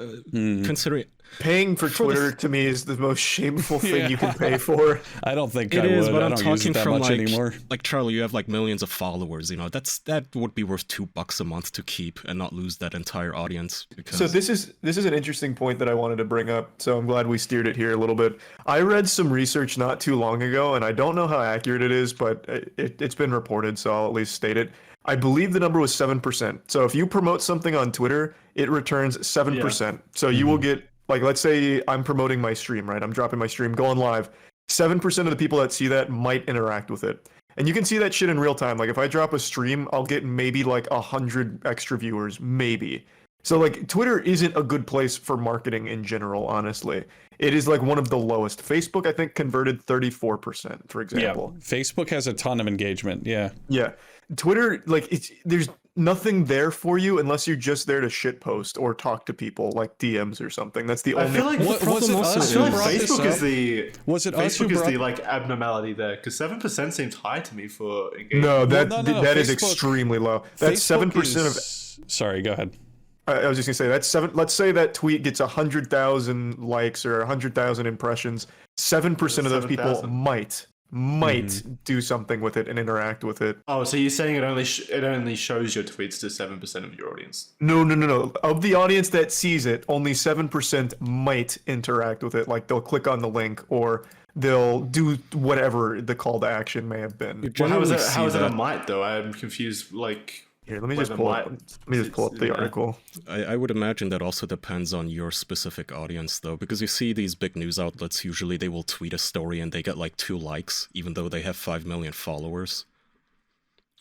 considering Paying for Twitter to me is the most shameful thing you can pay for. I don't think it I is, would. but I I'm don't use talking it that from much anymore. like Charlie, you have like millions of followers. That would be worth $2 a month to keep and not lose that entire audience. Because So this is an interesting point that I wanted to bring up. So I'm glad we steered it here a little bit. I read some research not too long ago, and I don't know how accurate it is, but it's been reported, so I'll at least state it. I believe the number was 7%. So if you promote something on Twitter, it returns 7%. So you will get, like, let's say I'm promoting my stream, right? I'm dropping my stream, going live. 7% of the people that see that might interact with it. And you can see that shit in real time. Like, if I drop a stream, I'll get maybe like 100 extra viewers, maybe. So like, Twitter isn't a good place for marketing in general, honestly. It is like one of the lowest. Facebook, I think, converted 34%, for example. Yeah, Facebook has a ton of engagement. Yeah. Yeah. Twitter, like, there's nothing there for you unless you're just there to shitpost or talk to people, like DMs or something. That's the only. I feel like Facebook is the Facebook is the like abnormality there, because 7% seems high to me for engagement. No, that is extremely low. That's 7% of. Sorry, go ahead. I was just gonna say that's 7. Let's say that tweet gets 100,000 likes or 100,000 impressions. 7% of those people might do something with it and interact with it. Oh, so you're saying it only shows your tweets to 7% of your audience? No. Of the audience that sees it, only 7% might interact with it. Like, they'll click on the link or they'll do whatever the call to action may have been. Well, how is that a might though? I'm confused. Like. Here, let me just pull up the article. I would imagine that also depends on your specific audience, though, because you see these big news outlets, usually they will tweet a story and they get like 2 likes, even though they have 5 million followers.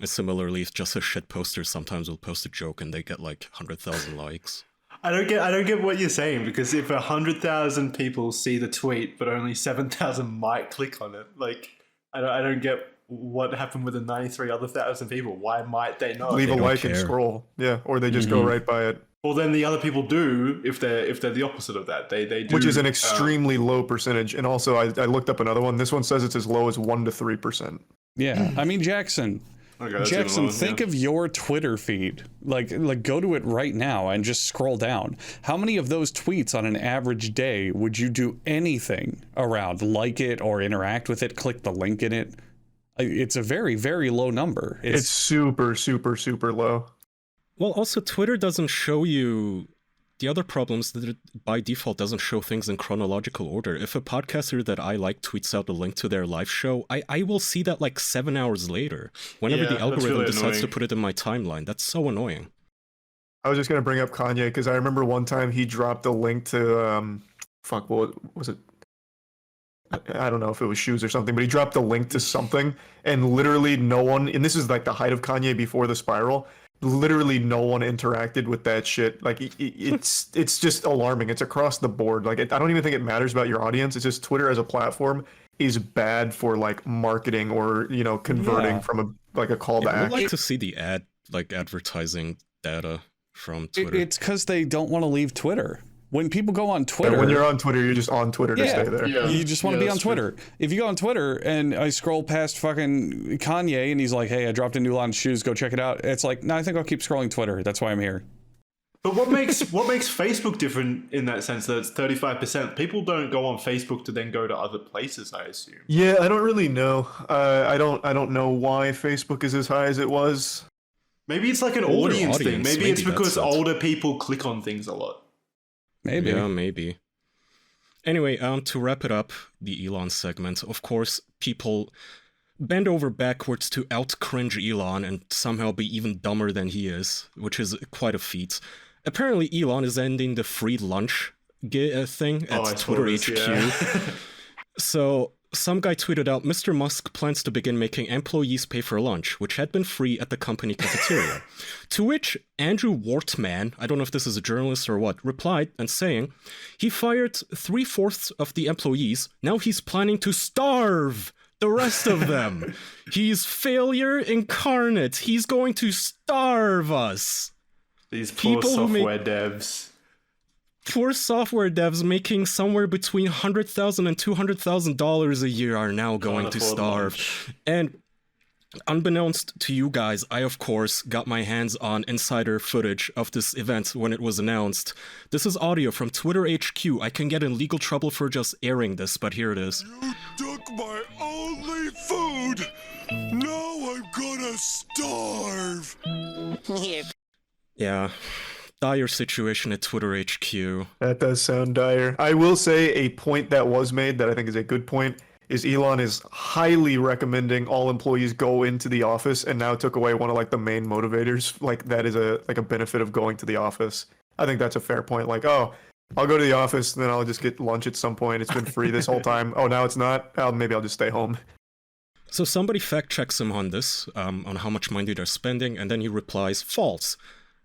And similarly, just a shit poster sometimes will post a joke and they get like 100,000 likes. I don't get what you're saying, because if 100,000 people see the tweet, but only 7,000 might click on it, like, I don't get what happened with the 93 other thousand people. Why might they not? Leave a like and scroll. Yeah, or they just go right by it. Well, then the other people do if they're the opposite of that. They do, which is an extremely low percentage. And also, I looked up another one. This one says it's as low as 1 to 3%. Yeah, I mean, Jackson, think of your Twitter feed. Like go to it right now and just scroll down. How many of those tweets on an average day would you do anything around? Like it or interact with it? Click the link in it? It's a very, very low number. It's super, super, super low. Well, also, Twitter doesn't show you the other problems that it by default doesn't show things in chronological order. If a podcaster that I like tweets out a link to their live show, I will see that like 7 hours later, whenever the algorithm decides to put it in my timeline. That's so annoying. I was just going to bring up Kanye, because I remember one time he dropped a link to, what was it? I don't know if it was shoes or something, but he dropped a link to something, and literally no one, and this is like the height of Kanye before the spiral, literally no one interacted with that shit. Like, it's just alarming. It's across the board. Like, I don't even think it matters about your audience. It's just Twitter as a platform is bad for like marketing or, converting from a call to action. I'd like to see the advertising data from Twitter. It's because they don't want to leave Twitter. When people go on Twitter... when you're on Twitter, you're just on Twitter to stay there. Yeah. You just want to be on Twitter. True. If you go on Twitter and I scroll past fucking Kanye and he's like, hey, I dropped a new line of shoes, go check it out. It's like, no, I think I'll keep scrolling Twitter. That's why I'm here. But what makes Facebook different in that sense that it's 35%? People don't go on Facebook to then go to other places, I assume. Yeah, I don't really know. I don't know why Facebook is as high as it was. Maybe it's like an audience thing. Maybe it's because older people click on things a lot. Maybe. Yeah, maybe. Anyway, to wrap it up, the Elon segment, of course, people bend over backwards to out-cringe Elon and somehow be even dumber than he is, which is quite a feat. Apparently, Elon is ending the free lunch thing at Twitter HQ. Yeah. So, some guy tweeted out, Mr. Musk plans to begin making employees pay for lunch, which had been free at the company cafeteria. To which Andrew Wortman, I don't know if this is a journalist or what, replied and saying, he fired 3/4 of the employees, now he's planning to starve the rest of them. He's failure incarnate. He's going to starve us. These poor software devs. Poor software devs making somewhere between $100,000 and $200,000 a year are now going to starve. And unbeknownst to you guys, I of course got my hands on insider footage of this event when it was announced. This is audio from Twitter HQ. I can get in legal trouble for just airing this, but here it is. You took my only food! Now I'm gonna starve! Yeah. Dire situation at Twitter HQ. That does sound dire. I will say a point that was made that I think is a good point is Elon is highly recommending all employees go into the office, and now took away one of like the main motivators. Like, that is a benefit of going to the office. I think that's a fair point. Like, oh, I'll go to the office, and then I'll just get lunch at some point. It's been free this whole time. Oh, now it's not? Maybe I'll just stay home. So somebody fact checks him on this, on how much money they're spending, and then he replies, false.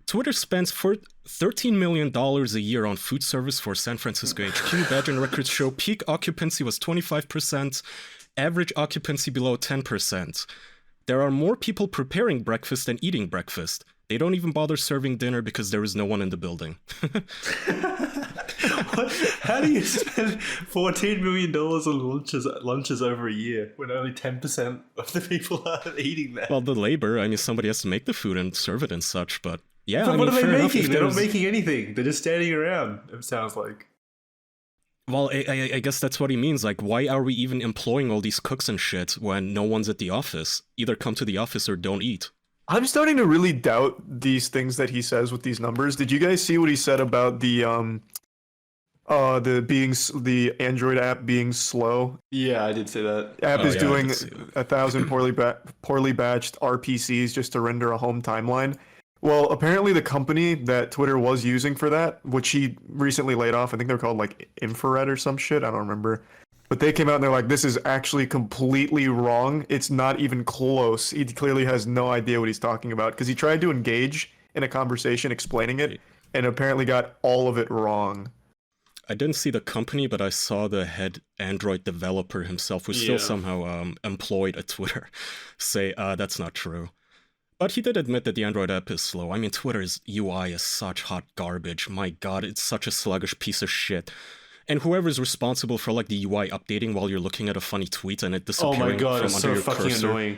Twitter spends $13 million a year on food service for San Francisco HQ. Badger records show peak occupancy was 25%, average occupancy below 10%. There are more people preparing breakfast than eating breakfast. They don't even bother serving dinner because there is no one in the building. How do you spend $14 million on lunches over a year when only 10% of the people are eating that? Well, the labor, I mean, somebody has to make the food and serve it and such, but yeah. But I what mean, are they fair enough, making? They're not making anything. They're just standing around, it sounds like. Well, I guess that's what he means. Like, why are we even employing all these cooks and shit when no one's at the office? Either come to the office or don't eat. I'm starting to really doubt these things that he says with these numbers. Did you guys see what he said about the Android app being slow? Yeah, I did see that. App is doing 1,000 poorly batched RPCs just to render a home timeline. Well, apparently the company that Twitter was using for that, which he recently laid off, I think they're called like Infrared or some shit, I don't remember. But they came out and they're like, this is actually completely wrong. It's not even close. He clearly has no idea what he's talking about because he tried to engage in a conversation explaining it and apparently got all of it wrong. I didn't see the company, but I saw the head Android developer himself, who's still somehow employed at Twitter, say, that's not true. But he did admit that the Android app is slow. I mean, Twitter's UI is such hot garbage. My god, it's such a sluggish piece of shit. And whoever's responsible for like the UI updating while you're looking at a funny tweet and it disappearing oh my god, from it's under so your fucking cursor, annoying.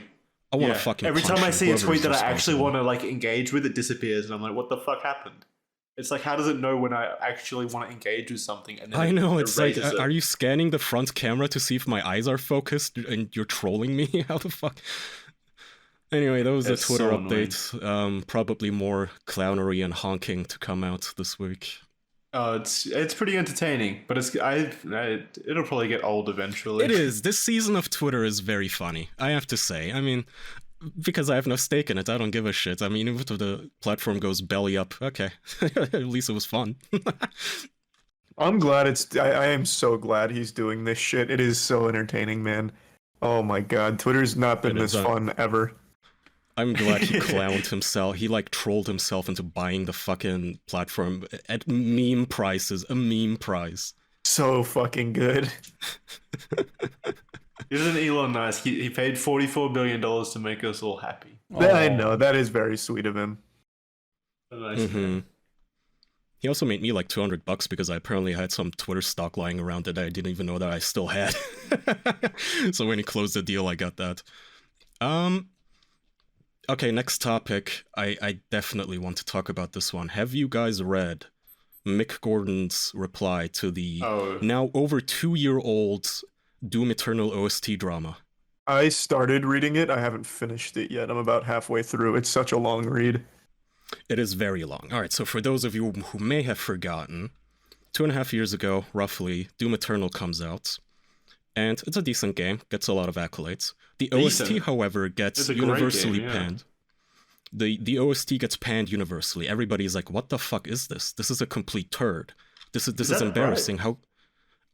I want to fucking Every punch time I see a tweet that I actually responsible. want to like engage with, it disappears, and I'm like, what the fuck happened? It's like, how does it know when I actually want to engage with something? And then I know, it's like, erases it? are you scanning the front camera to see if my eyes are focused and you're trolling me? How the fuck? Anyway, that was a It's Twitter so update. Probably more clownery and honking to come out this week. It's pretty entertaining, but it'll probably get old eventually. It is. This season of Twitter is very funny, I have to say. I mean, because I have no stake in it, I don't give a shit. I mean, even if the platform goes belly up, okay. At least it was fun. I'm glad I am so glad he's doing this shit. It is so entertaining, man. Oh my god, Twitter's not been this fun ever. I'm glad he clowned himself. He like trolled himself into buying the fucking platform at meme prices, a meme price. So fucking good. Isn't Elon nice? He paid $44 billion to make us all happy. I know, that is very sweet of him. He also made me like $200 because I apparently had some Twitter stock lying around that I didn't even know that I still had. So when he closed the deal, I got that. Okay, next topic. I definitely want to talk about this one. Have you guys read Mick Gordon's reply to the now over 2-year-old Doom Eternal OST drama? I started reading it. I haven't finished it yet. I'm about halfway through. It's such a long read. It is very long. All right, so for those of you who may have forgotten, 2.5 years ago, roughly, Doom Eternal comes out. And it's a decent game, gets a lot of accolades. The OST, however, gets universally panned. The OST gets panned universally. Everybody's like, what the fuck is this? This is a complete turd. This is embarrassing. Right? How?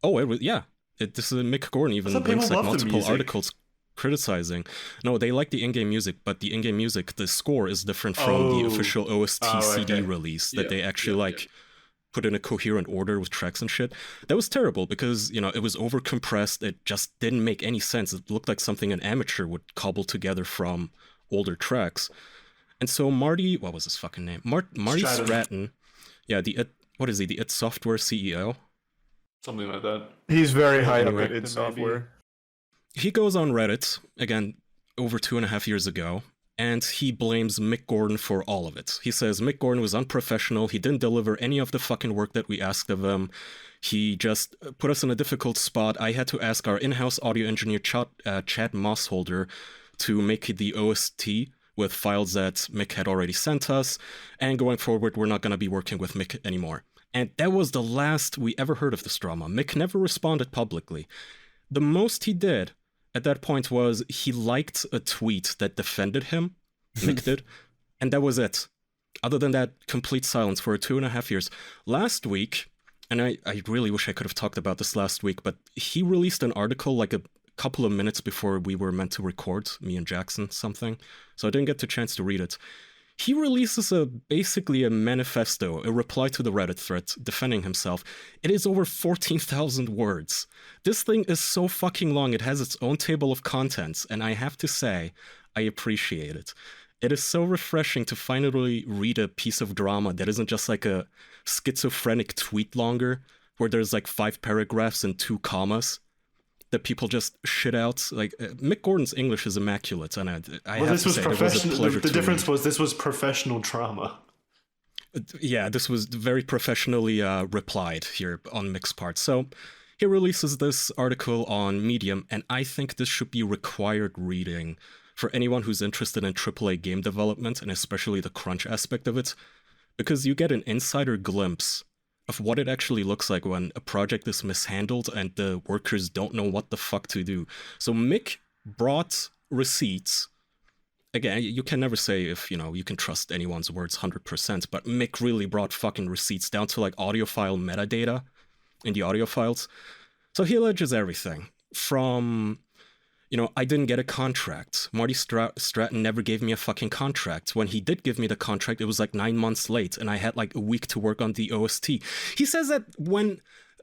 Oh, it was, yeah. This is Mick Gordon even links like multiple articles criticizing. No, they like the in-game music, but the in-game music, the score is different from the official OST CD release that they actually put in a coherent order with tracks and shit. That was terrible because, you know, it was over-compressed. It just didn't make any sense. It looked like something an amateur would cobble together from older tracks. And so Marty, what was his fucking name? Marty Stratton. Yeah, the id Software CEO? Something like that. He's very high up at id Software. He goes on Reddit, again, over 2.5 years ago, and he blames Mick Gordon for all of it. He says Mick Gordon was unprofessional, he didn't deliver any of the fucking work that we asked of him, he just put us in a difficult spot. I had to ask our in-house audio engineer Chad Mossholder to make the OST with files that Mick had already sent us, and going forward we're not going to be working with Mick anymore. And that was the last we ever heard of this drama. Mick never responded publicly. The most he did at that point was he liked a tweet that defended him, Mick did, and that was it. Other than that, complete silence for 2.5 years. Last week, and I really wish I could have talked about this last week, but he released an article like a couple of minutes before we were meant to record, me and Jackson, something. So I didn't get the chance to read it. He releases basically a manifesto, a reply to the Reddit thread, defending himself. It is over 14,000 words. This thing is so fucking long, it has its own table of contents, and I have to say, I appreciate it. It is so refreshing to finally read a piece of drama that isn't just like a schizophrenic tweet longer, where there's like 5 paragraphs and 2 commas that people just shit out. Like Mick Gordon's English is immaculate, and I have to say it was a pleasure. The difference was this was professional drama. Yeah, this was very professionally replied here on Mick's part. So he releases this article on Medium, and I think this should be required reading for anyone who's interested in AAA game development, and especially the crunch aspect of it, because you get an insider glimpse of what it actually looks like when a project is mishandled and the workers don't know what the fuck to do. So Mick brought receipts. Again, you can never say if, you can trust anyone's words 100%, but Mick really brought fucking receipts down to like audio file metadata in the audio files. So he alleges everything from, I didn't get a contract. Marty Stratton never gave me a fucking contract. When he did give me the contract, it was like 9 months late, and I had like a week to work on the OST. He says that when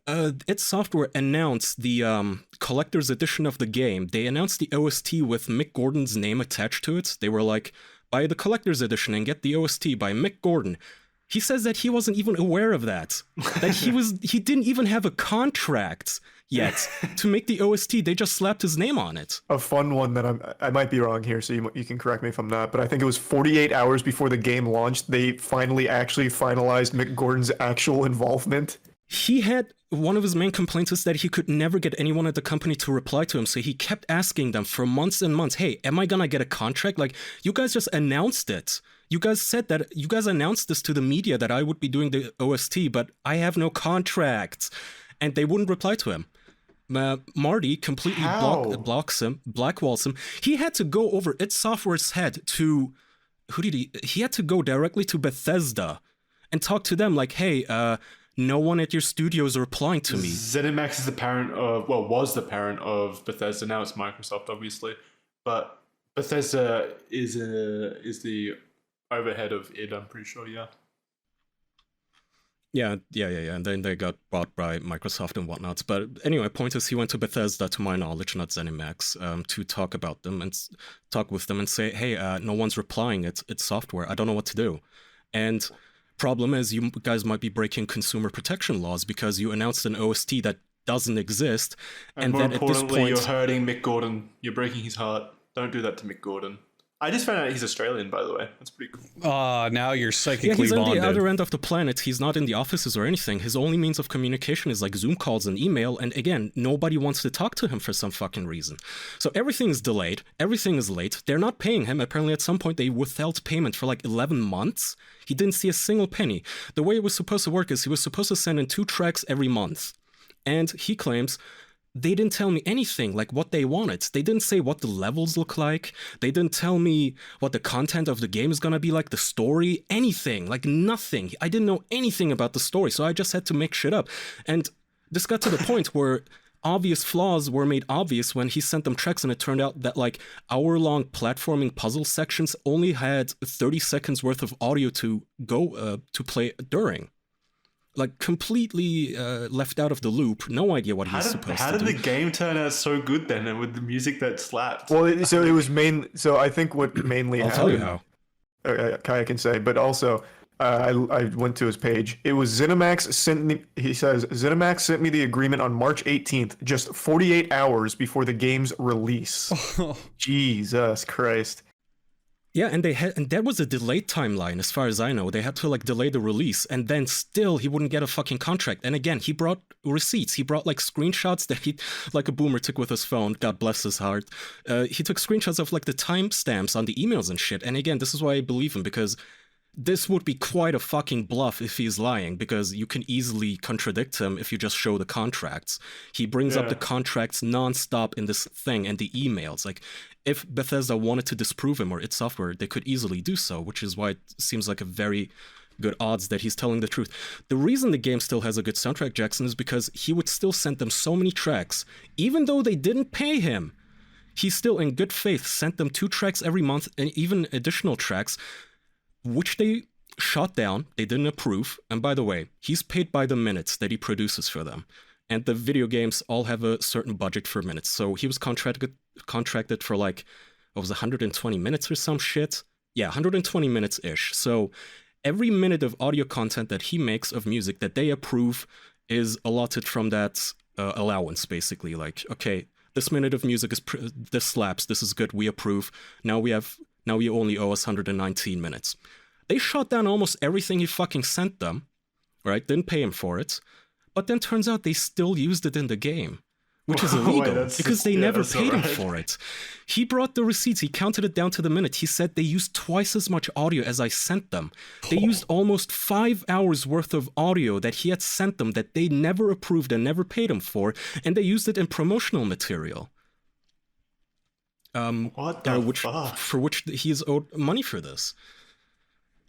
id Software announced the collector's edition of the game, they announced the OST with Mick Gordon's name attached to it. They were like, buy the collector's edition and get the OST by Mick Gordon. He says that he wasn't even aware of that. That he didn't even have a contract yet to make the OST. They just slapped his name on it. A fun one that I might be wrong here, so you can correct me if I'm not, but I think it was 48 hours before the game launched, they actually finalized Mick Gordon's actual involvement. He had, one of his main complaints is that he could never get anyone at the company to reply to him, so he kept asking them for months and months, hey, am I gonna get a contract? Like, you guys just announced it. You guys said that, you guys announced this to the media that I would be doing the OST, but I have no contract. And they wouldn't reply to him. Marty completely blackwalls him. He had to go over id Software's head to, he had to go directly to Bethesda and talk to them like, hey, no one at your studio is replying to me. ZeniMax is the parent of, was the parent of Bethesda. Now it's Microsoft, obviously. But Bethesda is the overhead of id, I'm pretty sure, yeah. Yeah. And then they got bought by Microsoft and whatnot. But anyway, point is he went to Bethesda, to my knowledge, not ZeniMax, to talk about them and talk with them and say, hey, no one's replying. It's Software. I don't know what to do. And problem is, you guys might be breaking consumer protection laws because you announced an OST that doesn't exist. And more importantly, you're hurting Mick Gordon. You're breaking his heart. Don't do that to Mick Gordon. I just found out he's Australian, by the way. That's pretty cool. Now you're psychically bonded. Yeah, he's on the other end of the planet. He's not in the offices or anything. His only means of communication is like Zoom calls and email. And again, nobody wants to talk to him for some fucking reason. So everything is delayed. Everything is late. They're not paying him. Apparently at some point they withheld payment for like 11 months. He didn't see a single penny. The way it was supposed to work is he was supposed to send in 2 tracks every month. And he claims, they didn't tell me anything, like what they wanted. They didn't say what the levels look like. They didn't tell me what the content of the game is gonna be like, the story, anything, like nothing. I didn't know anything about the story, so I just had to make shit up. And this got to the point where obvious flaws were made obvious when he sent them tracks, and it turned out that like hour-long platforming puzzle sections only had 30 seconds worth of audio to go to play during. Like, completely left out of the loop. No idea what he's supposed to do. How did the game turn out so good then, and with the music that slapped? Well, so I think what mainly I'll happened... tell you how. Kaya can say, but also, I went to his page. It was ZeniMax sent me... He says, ZeniMax sent me the agreement on March 18th, just 48 hours before the game's release. Jesus Christ. Yeah, and that was a delayed timeline, as far as I know. They had to like delay the release, and then still he wouldn't get a fucking contract. And again, he brought receipts. He brought like screenshots that he, like a boomer, took with his phone. God bless his heart. He took screenshots of like the timestamps on the emails and shit. And again, this is why I believe him, because this would be quite a fucking bluff if he's lying, because you can easily contradict him if you just show the contracts. He brings up the contracts nonstop in this thing and the emails. Like, if Bethesda wanted to disprove him or its software, they could easily do so, which is why it seems like a very good odds that he's telling the truth. The reason the game still has a good soundtrack, Jackson, is because he would still send them so many tracks, even though they didn't pay him. He still, in good faith, sent them 2 tracks every month and even additional tracks, which they shot down, they didn't approve. And by the way, he's paid by the minutes that he produces for them. And the video games all have a certain budget for minutes. So he was contracted for like, what was it, 120 minutes or some shit? Yeah, 120 minutes-ish. So every minute of audio content that he makes of music that they approve is allotted from that allowance, basically. Like, okay, this minute of music is this slaps, this is good, we approve. Now you only owe us 119 minutes. They shot down almost everything he fucking sent them, right? Didn't pay him for it. But then turns out they still used it in the game, which is illegal because they never paid him for it. He brought the receipts. He counted it down to the minute. He said they used twice as much audio as I sent them. They used almost 5 hours worth of audio that he had sent them that they never approved and never paid him for, and they used it in promotional material. What the fuck? For which he is owed money for this.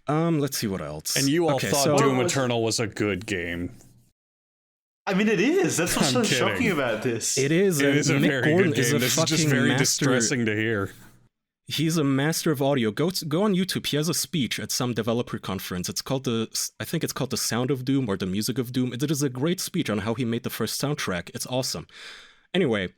Let's see what else. And you all thought Doom Eternal was a good game. I mean, it is. That's what's so shocking about this. It is. It is a Mick very Gordon good game. This is just very distressing to hear. He's a master of audio. Go on YouTube. He has a speech at some developer conference. I think it's called The Sound of Doom or The Music of Doom. It is a great speech on how he made the first soundtrack. It's awesome. Anyway,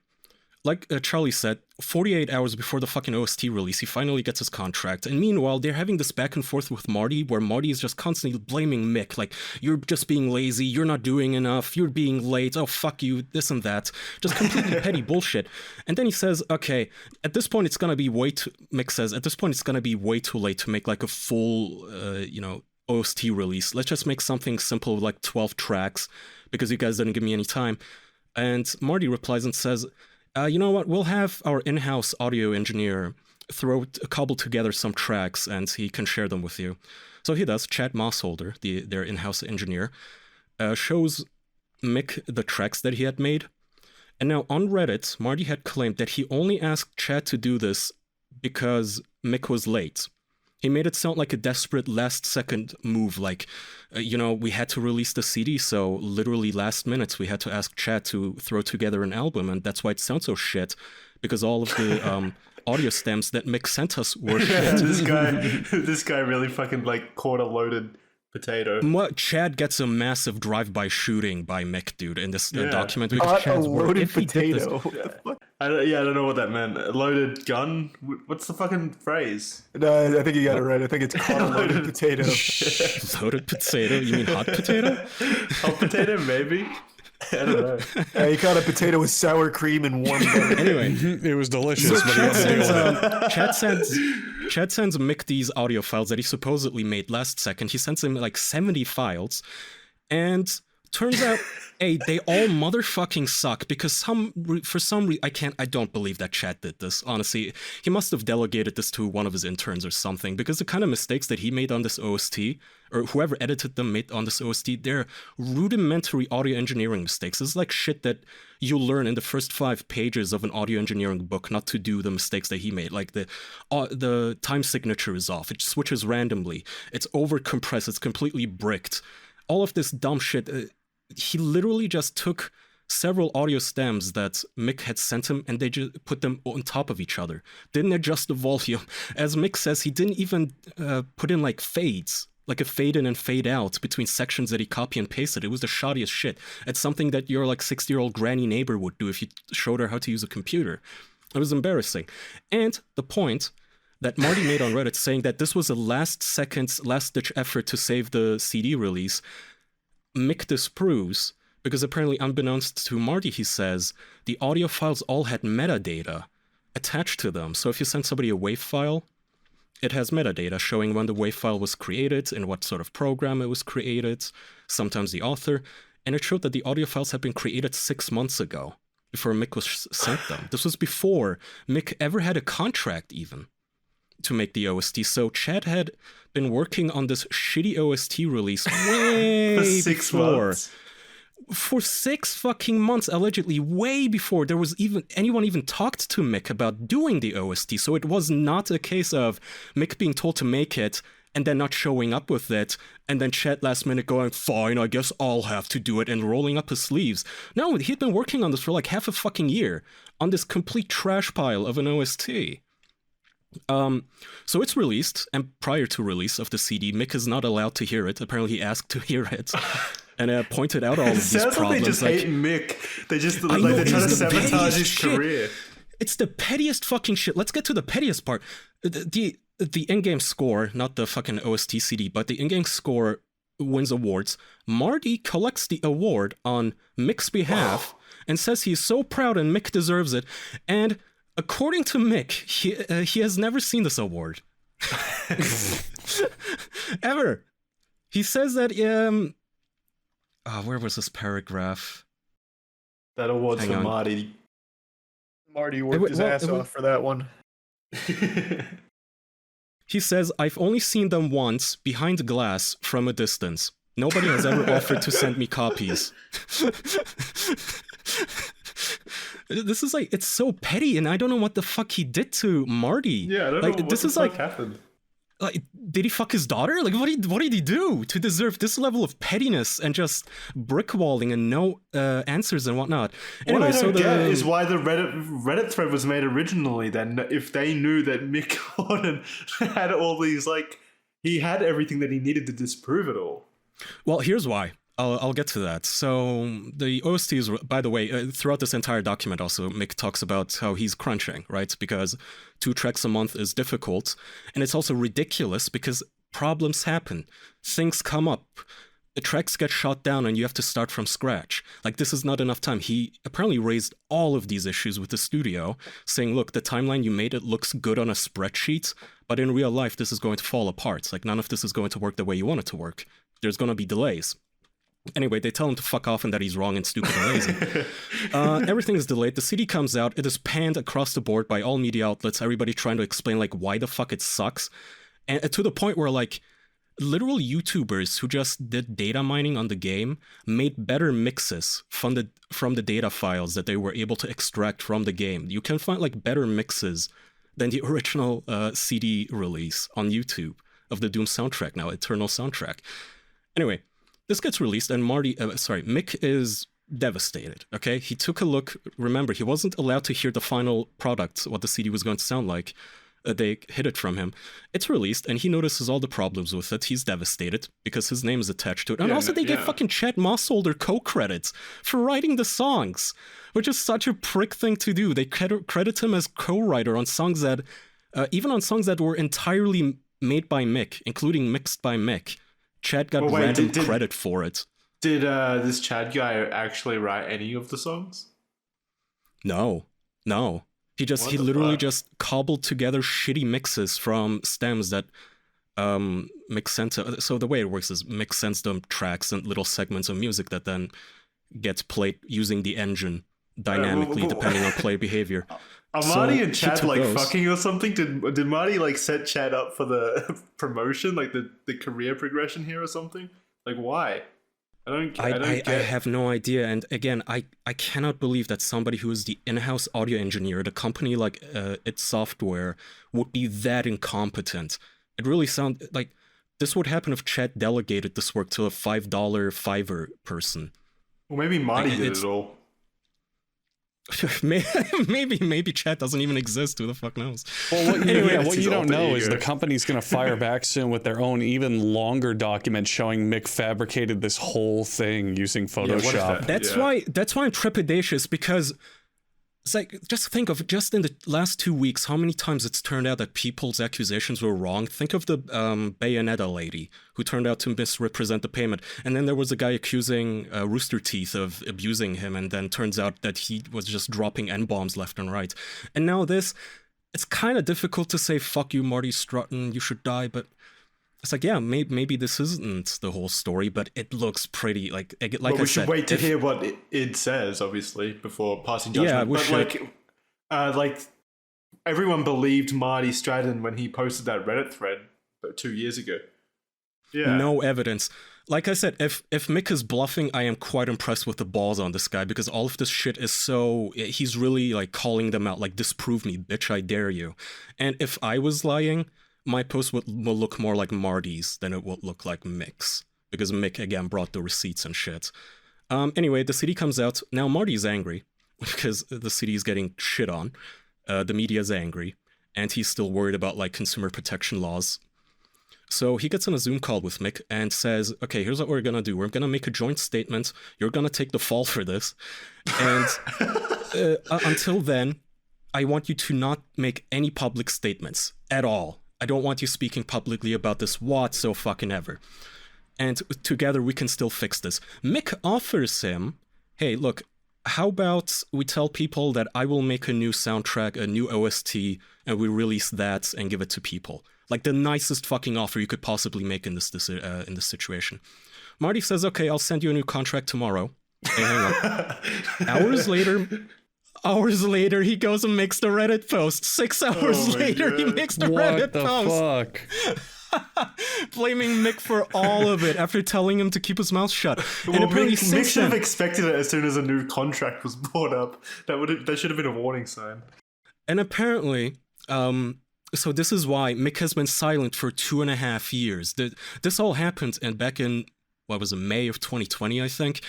like Charlie said, 48 hours before the fucking OST release, he finally gets his contract. And meanwhile, they're having this back and forth with Marty, where Marty is just constantly blaming Mick. Like, you're just being lazy, you're not doing enough, you're being late, oh, fuck you, this and that. Just completely petty bullshit. And then he says, okay, at this point, it's gonna be Mick says, at this point, it's gonna be way too late to make like a full, OST release. Let's just make something simple, like 12 tracks, because you guys didn't give me any time. And Marty replies and says, you know what, we'll have our in-house audio engineer cobble together some tracks and he can share them with you. So he does. Chad Mossholder, their in-house engineer, shows Mick the tracks that he had made. And now on Reddit, Marty had claimed that he only asked Chad to do this because Mick was late. He made it sound like a desperate last-second move, like, we had to release the CD, so literally last minute we had to ask Chad to throw together an album, and that's why it sounds so shit, because all of the audio stems that Mick sent us were shit. This guy really fucking, like, caught a loaded potato. Chad gets a massive drive-by shooting by Mick, dude, in this document. A loaded potato. I don't know what that meant. A loaded gun? What's the fucking phrase? No, I think you got it right. I think it's called a loaded potato. Loaded potato? You mean hot potato? Hot potato, maybe? I don't know. He caught a potato with sour cream and warm butter. Anyway, it was delicious. So Chad sends Mick these audio files that he supposedly made last second. He sends him like 70 files, and turns out, they all motherfucking suck because for some reason I don't believe that Chad did this. Honestly, he must have delegated this to one of his interns or something, because the kind of mistakes that he made on this OST, or whoever edited them made on this OST, they're rudimentary audio engineering mistakes. It's like shit that you learn in the first 5 pages of an audio engineering book not to do the mistakes that he made. Like the time signature is off. It switches randomly. It's over compressed. It's completely bricked. All of this dumb shit. He literally just took several audio stems that Mick had sent him and they just put them on top of each other. Didn't adjust the volume. As Mick says, he didn't even put in like fades, like a fade in and fade out between sections that he copy and pasted. It was the shoddiest shit. It's something that your like 60-year-old granny neighbor would do if you showed her how to use a computer. It was embarrassing. And the point that Marty made on Reddit saying that this was a last-ditch effort to save the CD release, Mick disproves, because apparently unbeknownst to Marty, he says, the audio files all had metadata attached to them. So if you send somebody a WAV file, it has metadata showing when the WAV file was created, in what sort of program it was created, sometimes the author, and it showed that the audio files had been created 6 months ago, before Mick was sent them. This was before Mick ever had a contract even. to make the OST. So Chad had been working on this shitty OST release way For 6 months. For 6 fucking months, allegedly, way before there was anyone even talked to Mick about doing the OST. So it was not a case of Mick being told to make it and then not showing up with it, and then Chet last minute going, fine, I guess I'll have to do it, and rolling up his sleeves. No, he'd been working on this for like half a fucking year, on this complete trash pile of an OST. So it's released, and prior to release of the CD, Mick is not allowed to hear it. Apparently he asked to hear it. And pointed out all of these problems. Sounds like they just hate Mick. They just they're trying to sabotage his career. It's the pettiest fucking shit. Let's get to the pettiest part. The in-game score, not the fucking OST CD, but the in-game score wins awards. Marty collects the award on Mick's behalf and says he's so proud and Mick deserves it. And according to Mick, he has never seen this award. Ever. He says that, where was this paragraph? That award's for Marty. Marty worked his ass off for that one. He says, I've only seen them once, behind glass, from a distance. Nobody has ever offered to send me copies. This is like, it's so petty, and I don't know what the fuck he did to Marty. Yeah, I don't know what the fuck happened. Like, did he fuck his daughter? Like, what did he do to deserve this level of pettiness and just brickwalling and no answers and whatnot? Anyway, what I don't get is why the Reddit thread was made originally. Then, if they knew that Mick Gordon had all these, like, he had everything that he needed to disprove it all. Well, here's why. I'll get to that. So the OST is, by the way, throughout this entire document also, Mick talks about how he's crunching, right? Because 2 tracks a month is difficult. And it's also ridiculous because problems happen. Things come up. The tracks get shot down and you have to start from scratch. Like, this is not enough time. He apparently raised all of these issues with the studio, saying, look, the timeline you made, it looks good on a spreadsheet, but in real life, this is going to fall apart. Like, none of this is going to work the way you want it to work. There's going to be delays. Anyway, they tell him to fuck off and that he's wrong and stupid and lazy. Everything is delayed. The CD comes out. It is panned across the board by all media outlets. Everybody trying to explain, like, why the fuck it sucks. And to the point where, like, literal YouTubers who just did data mining on the game made better mixes from the data files that they were able to extract from the game. You can find, like, better mixes than the original CD release on YouTube of the Doom soundtrack now, Eternal soundtrack. Anyway, this gets released, and Mick is devastated, okay? He took a look. Remember, he wasn't allowed to hear the final product, what the CD was going to sound like. They hid it from him. It's released, and he notices all the problems with it. He's devastated because his name is attached to it. And also they gave fucking Chad Mossholder co-credits for writing the songs, which is such a prick thing to do. They credit him as co-writer on songs that, even on songs that were entirely made by Mick, including mixed by Mick. Chad got random credit for it. Did this Chad guy actually write any of the songs? No. He literally just cobbled together shitty mixes from stems that Mick sent to. So the way it works is Mick sends them tracks and little segments of music that then gets played using the engine dynamically depending on play behavior. Are Marty and Chad like fucking or something? Did Marty like set Chad up for the promotion, like the career progression here or something? Like, why? I have no idea. And again, I cannot believe that somebody who is the in-house audio engineer at a company like its software would be that incompetent. It really sounds like this would happen if Chad delegated this work to a $5 Fiverr person. Well, maybe Marty did it all. maybe Chat doesn't even exist. Who the fuck knows? Well, what you don't know is the company's going to fire back soon with their own even longer document showing Mick fabricated this whole thing using Photoshop. That's why I'm trepidatious, because it's like, just think of just in the last 2 weeks how many times it's turned out that people's accusations were wrong. Think of the Bayonetta lady who turned out to misrepresent the payment, and then there was a guy accusing Rooster Teeth of abusing him, and then turns out that he was just dropping N-bombs left and right. And now this, it's kind of difficult to say fuck you, Marty Strutton, you should die, but it's like, yeah, maybe this isn't the whole story, but it looks pretty, like we should wait to hear what it says, obviously, before passing judgment. Yeah, we should. Like, everyone believed Marty Stratton when he posted that Reddit thread 2 years ago. Yeah. No evidence. Like I said, if Mick is bluffing, I am quite impressed with the balls on this guy, because all of this shit is so... He's really, like, calling them out, like, disprove me, bitch, I dare you. And if I was lying, my post will look more like Marty's than it would look like Mick's, because Mick, again, brought the receipts and shit. Anyway, the CD comes out. Now Marty's angry, because the CD is getting shit on. The media's angry, and he's still worried about, like, consumer protection laws. So he gets on a Zoom call with Mick and says, okay, here's what we're going to do. We're going to make a joint statement. You're going to take the fall for this. And until then, I want you to not make any public statements at all. I don't want you speaking publicly about this whatsoever. And together we can still fix this. Mick offers him, hey, look, how about we tell people that I will make a new soundtrack, a new OST, and we release that and give it to people. Like the nicest fucking offer you could possibly make in this situation. Marty says, okay, I'll send you a new contract tomorrow. Hey, hang on. Hours later, he goes and makes the Reddit post. 6 hours later, he makes the Reddit post. What the fuck? Blaming Mick for all of it after telling him to keep his mouth shut. Well, and apparently Mick should have expected it as soon as a new contract was brought up. That should have been a warning sign. And apparently, so this is why Mick has been silent for 2.5 years. This all happened, and back in, May of 2020, I think.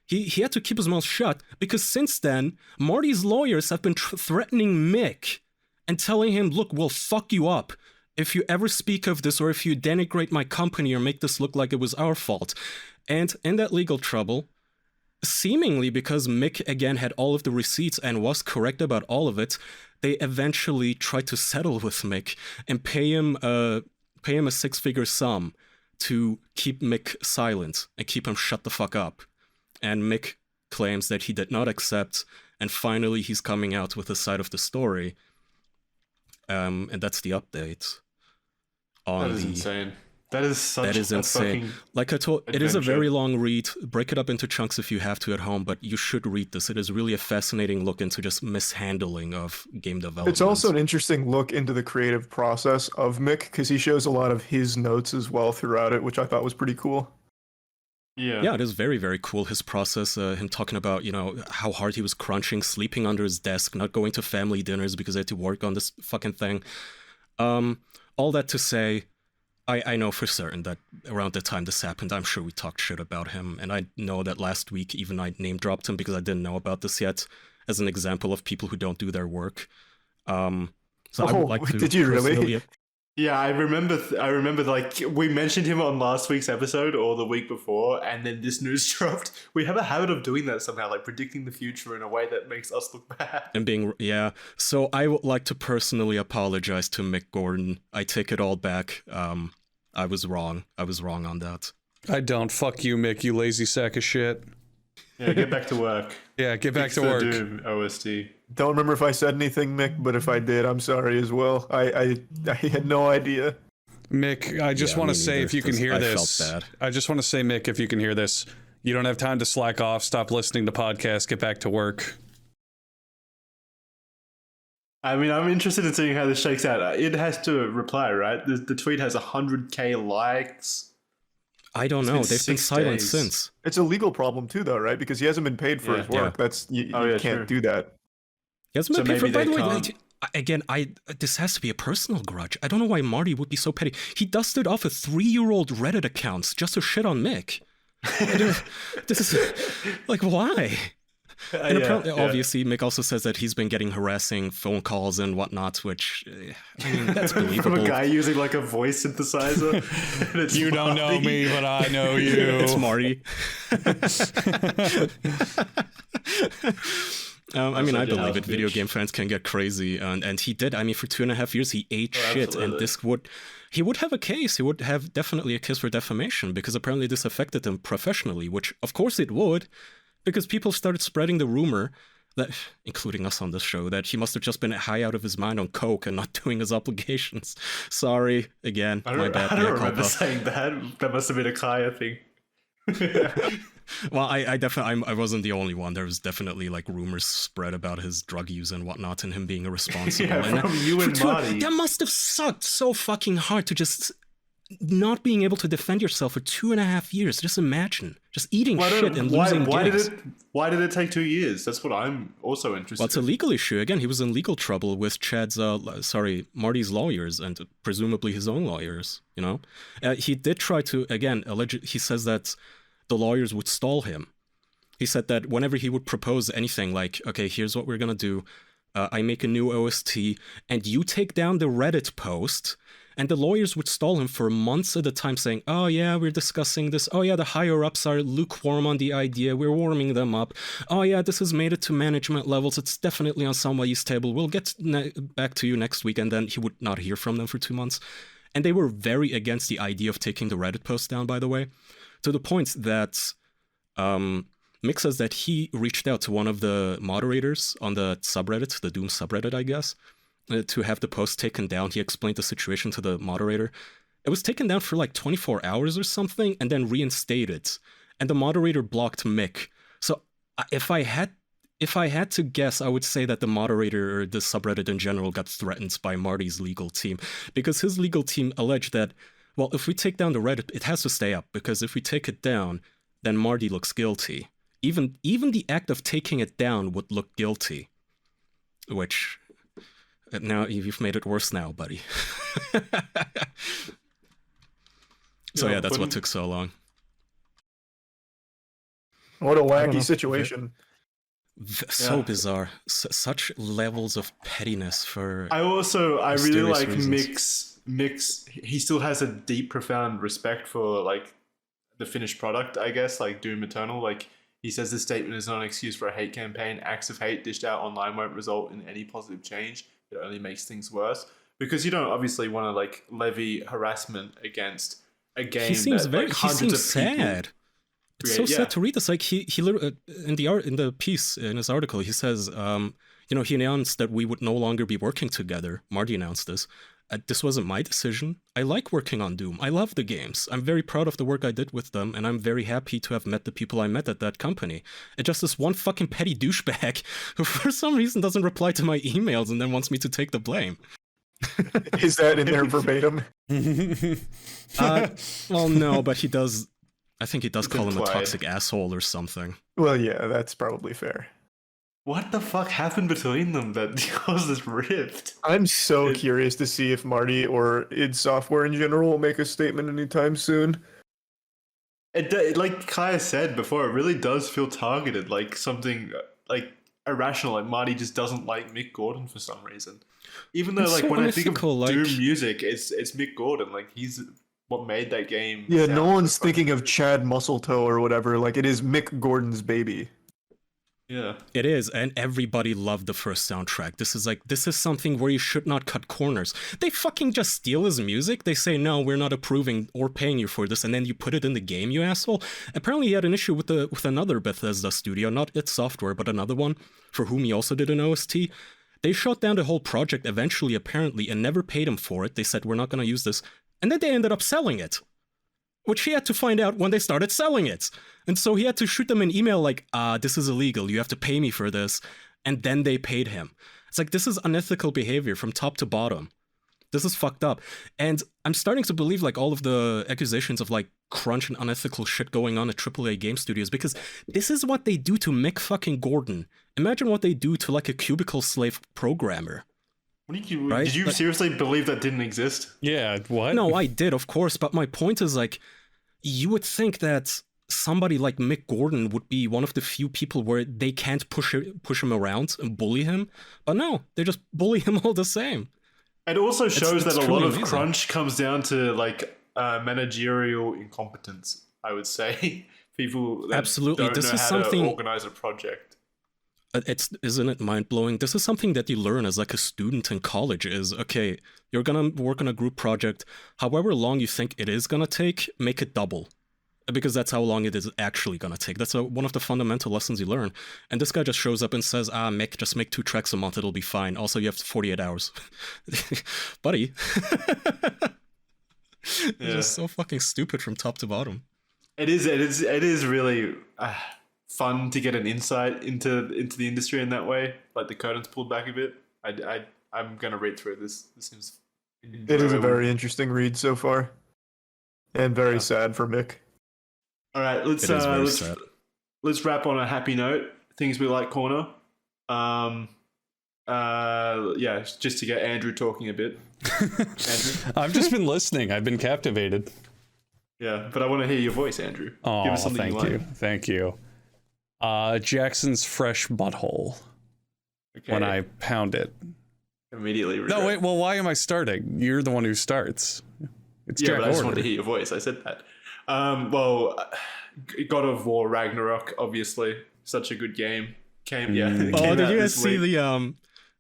He had to keep his mouth shut, because since then, Marty's lawyers have been threatening Mick and telling him, look, we'll fuck you up if you ever speak of this, or if you denigrate my company or make this look like it was our fault. And in that legal trouble, seemingly because Mick, again, had all of the receipts and was correct about all of it, they eventually tried to settle with Mick and pay him a 6-figure sum to keep Mick silent and keep him shut the fuck up. And Mick claims that he did not accept, and finally he's coming out with his side of the story. And that's the update. That is insane. That is insane. Like I told, it is a very long read. Break it up into chunks if you have to at home, but you should read this. It is really a fascinating look into just mishandling of game development. It's also an interesting look into the creative process of Mick, because he shows a lot of his notes as well throughout it, which I thought was pretty cool. Yeah, it is very, very cool, his process, him talking about, how hard he was crunching, sleeping under his desk, not going to family dinners because he had to work on this fucking thing. All that to say, I know for certain that around the time this happened, I'm sure we talked shit about him, and I know that last week even I name-dropped him because I didn't know about this yet, as an example of people who don't do their work. I would like to... Did you really? Yeah, I remember like we mentioned him on last week's episode or the week before, and then this news dropped. We have a habit of doing that somehow, like predicting the future in a way that makes us look bad. And so I would like to personally apologize to Mick Gordon. I take it all back. I was wrong. I was wrong on that. I don't. Fuck you, Mick, you lazy sack of shit. Yeah, get back to work. Yeah, get back to work. Doom OST. Don't remember if I said anything, Mick, but if I did, I'm sorry as well. I had no idea. Mick, I just want to say, if you can hear this, I just want to say, Mick, if you can hear this, you don't have time to slack off, stop listening to podcasts, get back to work. I mean, I'm interested in seeing how this shakes out. It has to reply, right? The tweet has 100k likes. I don't know. They've been silent since. It's a legal problem too, though, right? Because he hasn't been paid for his work. That's you can't do that. He hasn't been paid for. By the way, again, this has to be a personal grudge. I don't know why Marty would be so petty. He dusted off a 3-year-old Reddit accounts just to shit on Mick. This is like, why? And apparently, obviously, Mick also says that he's been getting harassing phone calls and whatnot, which, I mean, that's believable. From a guy using like a voice synthesizer. You don't know me, but I know you. It's Marty. I mean, I believe it. Video game fans can get crazy, and he did. I mean, for 2.5 years, he ate shit, absolutely. And he would have a case. He would have definitely a case for defamation, because apparently this affected him professionally, which, of course, it would. Because people started spreading the rumor that, including us on this show, that he must have just been high out of his mind on coke and not doing his obligations. Sorry, again, my bad. I don't remember saying that. That must have been a Kaya thing. Well, I definitely I wasn't the only one. There was definitely like rumors spread about his drug use and whatnot, and him being irresponsible. Yeah, from you and Marty. That must have sucked so fucking hard to just not being able to defend yourself for 2.5 years. Just imagine, just eating shit and losing gigs. Why did it take 2 years? That's what I'm also interested. Well, it's a legal issue. Again, he was in legal trouble with Marty's lawyers and presumably his own lawyers. You know, he did try to he says that the lawyers would stall him. He said that whenever he would propose anything like, okay, here's what we're gonna do. I make a new OST and you take down the Reddit post. And the lawyers would stall him for months at a time saying, oh yeah, we're discussing this. Oh yeah, the higher-ups are lukewarm on the idea. We're warming them up. Oh yeah, this has made it to management levels. It's definitely on somebody's table. We'll get back to you next week. And then he would not hear from them for 2 months. And they were very against the idea of taking the Reddit post down, by the way, to the point that Mick says that he reached out to one of the moderators on the subreddit, the Doom subreddit, I guess, to have the post taken down. He explained the situation to the moderator. It was taken down for like 24 hours or something and then reinstated. And the moderator blocked Mick. So if I had to guess, I would say that the moderator or the subreddit in general got threatened by Marty's legal team, because his legal team alleged that, well, if we take down the Reddit, it has to stay up, because if we take it down, then Marty looks guilty. Even the act of taking it down would look guilty, which... Now you've made it worse now, buddy. So yeah, that's what took so long. What a wacky situation. So bizarre. Such levels of pettiness for... I really like reasons. Mick's... He still has a deep, profound respect for, like, the finished product, I guess, like Doom Eternal. Like, he says this statement is not an excuse for a hate campaign. Acts of hate dished out online won't result in any positive change. It only makes things worse, because you don't obviously want to like levy harassment against a game. He seems that, very. Like, he seems sad. It's so sad to read this. Like he in the piece in his article, he says, he announced that we would no longer be working together. Marty announced this. This wasn't my decision. I like working on Doom. I love the games. I'm very proud of the work I did with them, and I'm very happy to have met the people I met at that company. It's just this one fucking petty douchebag who for some reason doesn't reply to my emails and then wants me to take the blame. Is that in there verbatim? Well, no, but he does... I think he does call him a toxic asshole or something. Well, yeah, that's probably fair. What the fuck happened between them that caused this rift? I'm so curious to see if Marty or id Software in general will make a statement anytime soon. Like Kaya said before, it really does feel targeted, like something like irrational. Like Marty just doesn't like Mick Gordon for some reason. Even though, it's like, so when I think of Doom music, it's Mick Gordon. Like, he's what made that game. Yeah, no one's thinking of Chad Musseltoe or whatever. Like, it is Mick Gordon's baby. Yeah, it is, and everybody loved the first soundtrack. This is something where you should not cut corners. They fucking just steal his music. They say, no, we're not approving or paying you for this, and then you put it in the game, you asshole. Apparently he had an issue with another Bethesda studio, not id Software, but another one, for whom he also did an OST. They shut down the whole project eventually, apparently, and never paid him for it. They said, we're not going to use this, and then they ended up selling it, which he had to find out when they started selling it. And so he had to shoot them an email like, this is illegal, you have to pay me for this. And then they paid him. It's like, this is unethical behavior from top to bottom. This is fucked up. And I'm starting to believe like all of the accusations of like crunch and unethical shit going on at AAA game studios, because this is what they do to Mick fucking Gordon. Imagine what they do to like a cubicle slave programmer. Did you right? seriously believe that didn't exist? Yeah, what? No, I did, of course, but my point is like, you would think that somebody like Mick Gordon would be one of the few people where they can't push him around and bully him, but no, they just bully him all the same. It also shows that a lot of amazing. crunch comes down to like managerial incompetence, I would say. People that absolutely. don't know how to organize a project. Isn't it mind-blowing? This is something that you learn as like a student in college is, okay, you're gonna work on a group project, however long you think it is gonna take, make it double. Because that's how long it is actually gonna take. That's one of the fundamental lessons you learn. And this guy just shows up and says, Mick, just make 2 tracks a month, it'll be fine. Also, you have 48 hours. Buddy. It's just so fucking stupid from top to bottom. It is really fun to get an insight into the industry in that way. Like the curtains pulled back a bit. I'm gonna read through this. This seems. It is a very interesting read so far, and very sad for Mick. All right, let's wrap on a happy note. Things we like corner. Yeah, just to get Andrew talking a bit. Andrew? I've just been listening. I've been captivated. Yeah, but I want to hear your voice, Andrew. Oh, give us something thank you. Thank you. Jackson's fresh butthole. Okay. When I pound it. Immediately regret. No, wait, well, why am I starting? You're the one who starts. It's yeah, Jack but I just Order. wanted to hear your voice. I said that. Well, God of War Ragnarok, obviously. Such a good game. Did you guys see the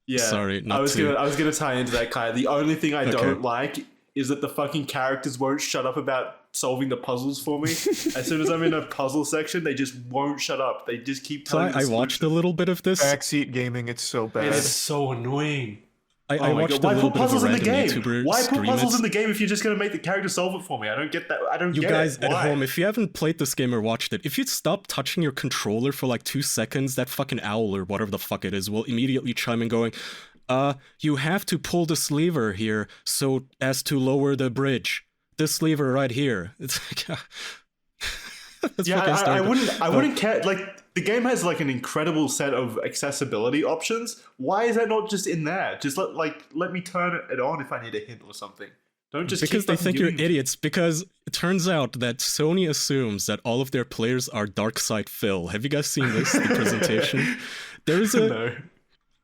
Yeah. Sorry, I was gonna tie into that, Kai. The only thing I don't like is that the fucking characters won't shut up about solving the puzzles for me. As soon as I'm in a puzzle section, they just won't shut up. They just keep telling me. I watched a little bit of this. Backseat gaming, it's so bad. It's so annoying. I watched Why a little put bit of a puzzles in the random game? YouTuber Why put stream puzzles it. in the game if you're just gonna make the character solve it for me? I don't get that. I don't get it. You guys at Why? home, if you haven't played this game or watched it, if you stop touching your controller for like 2 seconds, that fucking owl or whatever the fuck it is will immediately chime in going, you have to pull this lever here so as to lower the bridge. This lever right here. It's like, I wouldn't care. Like the game has like an incredible set of accessibility options. Why is that not just in there? Just let me turn it on if I need a hint or something. Don't just because keep they think you're giving- idiots. Because it turns out that Sony assumes that all of their players are Dark Side Phil. Have you guys seen this? The presentation. There is a. No,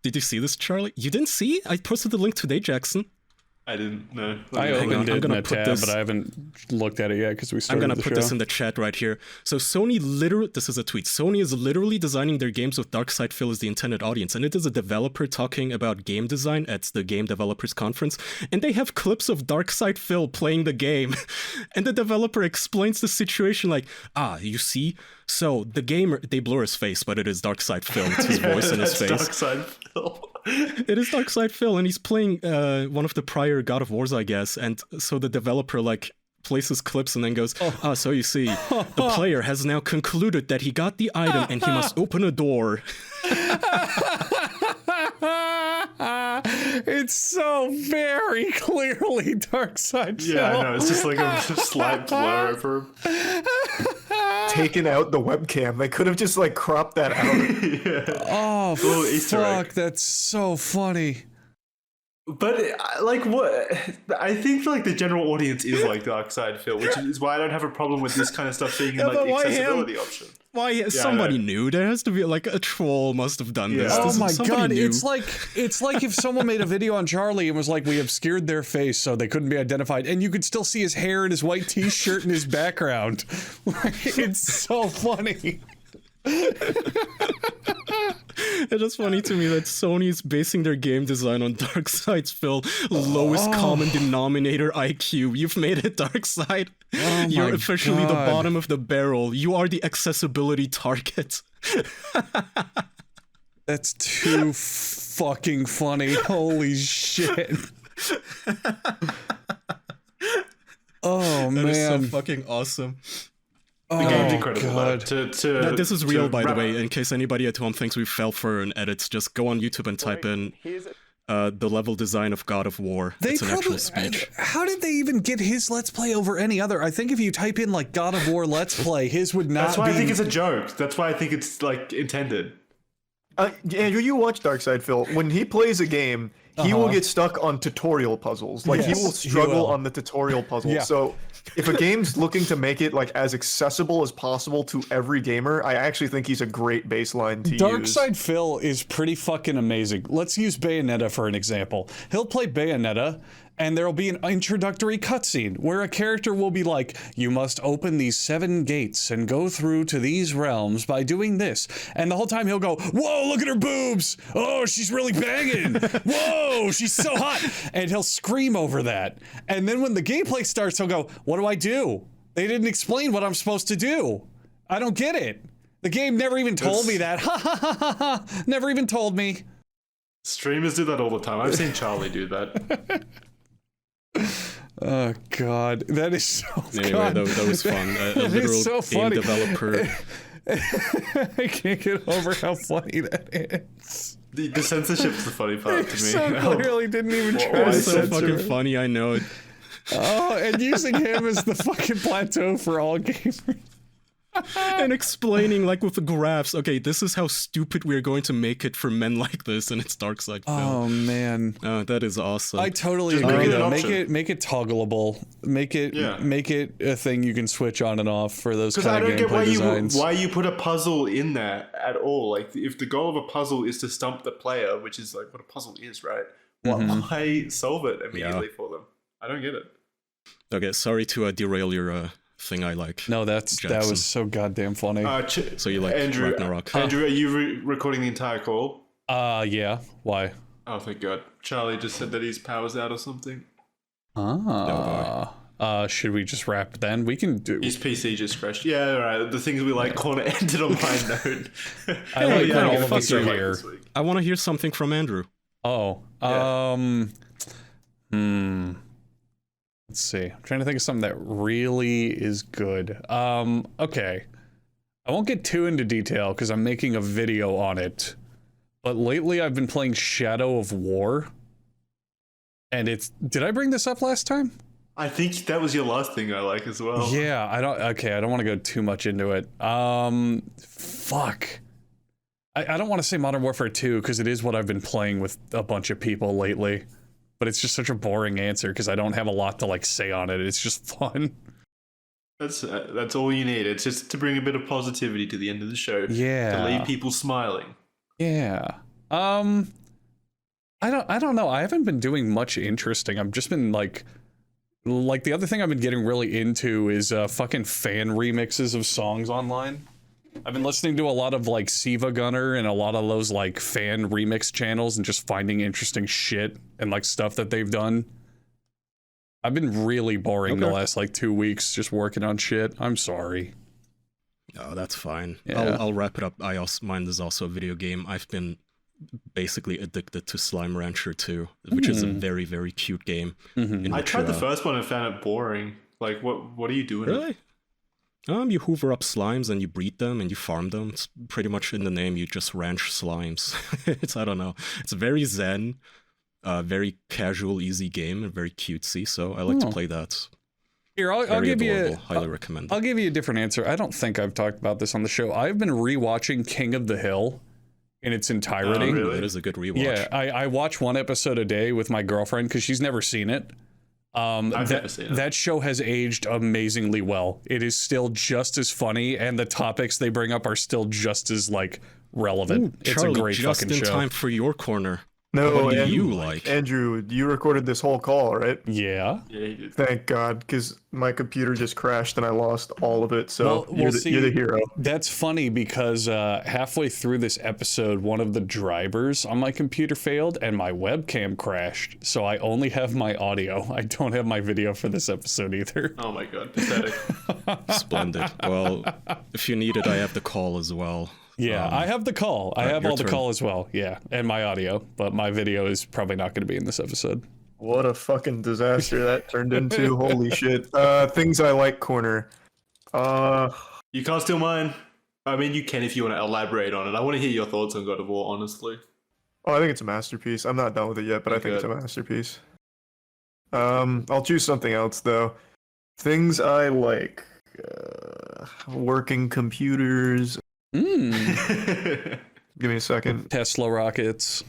Did you see this, Charlie? You didn't see? I posted the link today, Jackson. I didn't. No. I Hang on, opened I'm it in gonna a put tab, this- but I haven't looked at it yet because we I'm started gonna the put show. this in the chat right here. So Sony literally, this is a tweet. Sony is literally designing their games with Darkside Phil as the intended audience, and it is a developer talking about game design at the Game Developers Conference, and they have clips of Darkside Phil playing the game, and the developer explains the situation like, you see, so the gamer, they blur his face, but it is Darkside Phil. It's his voice in his face. Darkside Phil. It is Darkside Phil, and he's playing one of the prior God of Wars, I guess. And so the developer like places clips and then goes, so you see, the player has now concluded that he got the item and he must open a door. It's so very clearly Darkside Phil. Yeah, I know. It's just like a slight blur over him. Taken out the webcam. They could have just like cropped that out. Oh, Little Easter egg. fuck, that's so funny. But like what? I think like the general audience is like Darkside Phil, which is why I don't have a problem with this kind of stuff being in Yeah, like but the why him? accessibility option. Why? Somebody knew. There has to be like a troll must have done this. Yeah. Oh my Somebody god, knew. it's like if someone made a video on Charlie and was like, we obscured their face so they couldn't be identified, and you could still see his hair and his white t-shirt in his background. It's so funny. It's just funny to me that Sony is basing their game design on Darkseid's Phil lowest common denominator IQ. You've made it, Darkseid. You're my officially the God. bottom of the barrel. You are the accessibility target. That's too fucking funny. Holy shit. Oh That is so man. fucking awesome. The game's Oh, incredible. God. Now, this is real, by the wrap- way, in case anybody at home thinks we fell for an edit. Just go on YouTube and type in the level design of God of War. It's an actual speech. How did they even get his Let's Play over any other? I think if you type in like God of War Let's Play, his would not That's why be. I think it's a joke. That's why I think it's like intended. Andrew, you watch Darkside Phil. When he plays a game, he will get stuck on tutorial puzzles. Like he Yes, will he struggle will. on the tutorial puzzles. Yeah. So if a game's looking to make it like as accessible as possible to every gamer, I actually think he's a great baseline to use. Darkside Phil is pretty fucking amazing. Let's use Bayonetta for an example. He'll play Bayonetta, and there'll be an introductory cutscene where a character will be like, you must open these 7 gates and go through to these realms by doing this. And the whole time he'll go, whoa, look at her boobs. Oh, she's really banging. Whoa, she's so hot. And he'll scream over that. And then when the gameplay starts, he'll go, what do I do? They didn't explain what I'm supposed to do. I don't get it. The game never even told me that. Ha ha ha ha ha. Never even told me. Streamers do that all the time. I've seen Charlie do that. Oh God, that is so. Anyway, that was fun. A literal so game funny. developer. I can't get over how funny that is. The censorship's the funny part to me. So clearly didn't even try to It's so censor fucking it. funny, I know it. Oh, and using him as the fucking plateau for all gamers. And explaining, like, with the graphs, okay, this is how stupid we're going to make it for men like this, and it's dark side film. Oh man, That is awesome. I totally Just agree. make it an Though. option. Make it toggleable. Make it a thing you can switch on and off for those Because I kind of don't get gameplay designs. why you put a puzzle in there at all. Like, if the goal of a puzzle is to stump the player, which is like what a puzzle is, right? Why solve it immediately for them? I don't get it. Okay, sorry to derail your thing I like. No, that was so goddamn funny. So you like Andrew, Ragnarok? Andrew, are you recording the entire call? Yeah. Why? Oh, thank God. Charlie just said that his power's out or something. Should we just wrap then? We can do. His PC just crashed. Yeah, all right. The things we like corner ended on my note. I like yeah, when all fuck of us you. are here. I want to hear something from Andrew. Oh. Yeah. Let's see. I'm trying to think of something that really is good. Okay. I won't get too into detail because I'm making a video on it. But lately I've been playing Shadow of War. And did I bring this up last time? I think that was your last thing I like as well. Yeah, I don't want to go too much into it. Fuck. I don't want to say Modern Warfare 2 because it is what I've been playing with a bunch of people lately. But it's just such a boring answer because I don't have a lot to like say on it. It's just fun. That's all you need. It's just to bring a bit of positivity to the end of the show. Yeah. To leave people smiling. Yeah. I don't know. I haven't been doing much interesting. I've just been like the other thing I've been getting really into is fucking fan remixes of songs online. I've been listening to a lot of like Siva Gunner and a lot of those like fan remix channels and just finding interesting shit and like stuff that they've done. I've been really boring the last like 2 weeks just working on shit. I'm sorry. Oh, that's fine. Yeah. I'll wrap it up. Mine is also a video game. I've been basically addicted to Slime Rancher 2, which is a very, very cute game. Mm-hmm. I tried the first one and found it boring. Like, what are you doing? Really? You hoover up slimes and you breed them and you farm them. It's pretty much in the name. You just ranch slimes. I don't know. It's very zen, very casual, easy game, and very cutesy. So I like to play that. Here, I'll give you. Highly recommend. I'll give you a different answer. I don't think I've talked about this on the show. I've been rewatching King of the Hill in its entirety. Oh, really? It is a good rewatch. Yeah, I watch one episode a day with my girlfriend because she's never seen it. I've never seen it. That show has aged amazingly well. It is still just as funny, and the topics they bring up are still just as like relevant. It's Charlie, a great just fucking in show. time for your corner. No, What do Andrew, you like? Andrew, you recorded this whole call, right? Yeah. Yeah, you did. Thank God, because my computer just crashed and I lost all of it. So Well, you're see, the hero. That's funny because halfway through this episode, one of the drivers on my computer failed and my webcam crashed. So I only have my audio. I don't have my video for this episode either. Oh my God, pathetic. Splendid. Well, if you need it, I have the call as well. Yeah, I have the call. I have your all the turn. call as well. Yeah, and my audio, but my video is probably not going to be in this episode. What a fucking disaster that turned into. Holy shit. Things I like corner. You can't steal mine. I mean, you can if you want to elaborate on it. I want to hear your thoughts on God of War, honestly. Oh, I think it's a masterpiece. I'm not done with it yet, but I think it's a masterpiece. I'll choose something else though. Things I like. Working computers. Mm. Give me a second. Tesla rockets.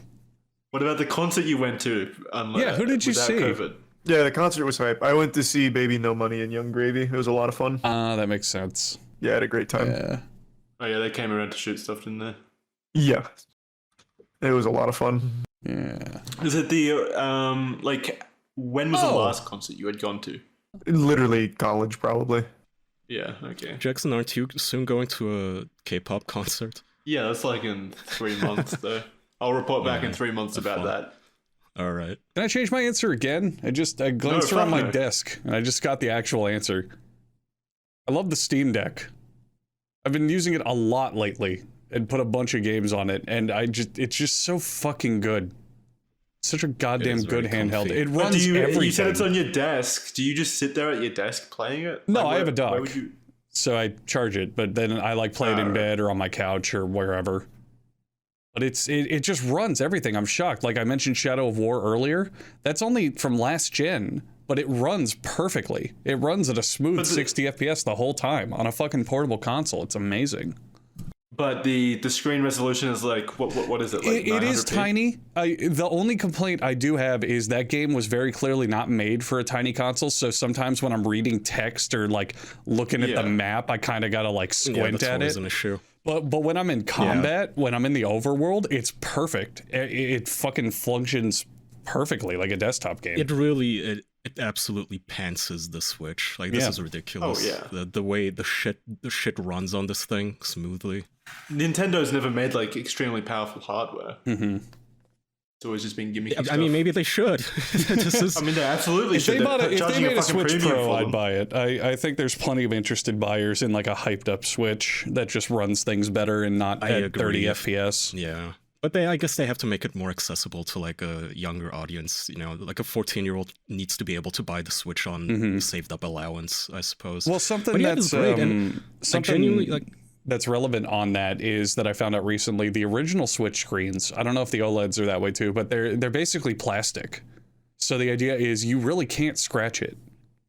What about the concert you went to? Yeah, who did you without see? COVID? Yeah, the concert was hype. I went to see Baby No Money and Young Gravy. It was a lot of fun. That makes sense. Yeah, I had a great time. Yeah. Oh yeah, they came around to shoot stuff, didn't they? Yeah. It was a lot of fun. Yeah. Is it the like? When was the last concert you had gone to? Literally college, probably. Yeah. Okay. Jackson, aren't you soon going to a K-pop concert? Yeah, that's like in 3 months though. I'll report back in 3 months about fun. that. All right. Can I change my answer again? I glanced No, around my fuck no. desk and I just got the actual answer. I love the Steam Deck. I've been using it a lot lately and put a bunch of games on it, and it's just so fucking good. Such a goddamn good handheld. comfy. It runs everything. You said it's on your desk. Do you just sit there at your desk playing it? No, Like, I have a dock. where would you... So I charge it, but then I like play it in bed or on my couch or wherever. But it just runs everything. I'm shocked. Like I mentioned Shadow of War earlier. That's only from last gen, but it runs perfectly. It runs at a smooth 60 FPS the whole time on a fucking portable console. It's amazing. But the screen resolution is like, what is it? Like it is tiny. The only complaint I do have is that game was very clearly not made for a tiny console. So sometimes when I'm reading text or like looking at the map, I kind of gotta like squint at it. An issue. But when I'm in combat, when I'm in the overworld, it's perfect. It fucking functions perfectly like a desktop game. It absolutely pantses the Switch. Like this is ridiculous. Oh yeah. The way the shit runs on this thing smoothly. Nintendo's never made like extremely powerful hardware. Mm-hmm. It's always just been gimmicky stuff. I mean, maybe they should. I mean, they absolutely should. If they made a Switch Pro, I'd buy it. I think there's plenty of interested buyers in like a hyped up Switch that just runs things better and not at 30 FPS. Yeah. But I guess they have to make it more accessible to like a younger audience. You know, like a 14-year-old needs to be able to buy the Switch on saved up allowance, I suppose. Well, something that's great. And something genuinely like that's relevant on that is that I found out recently the original Switch screens. I don't know if the OLEDs are that way too, but they're basically plastic. So the idea is you really can't scratch it.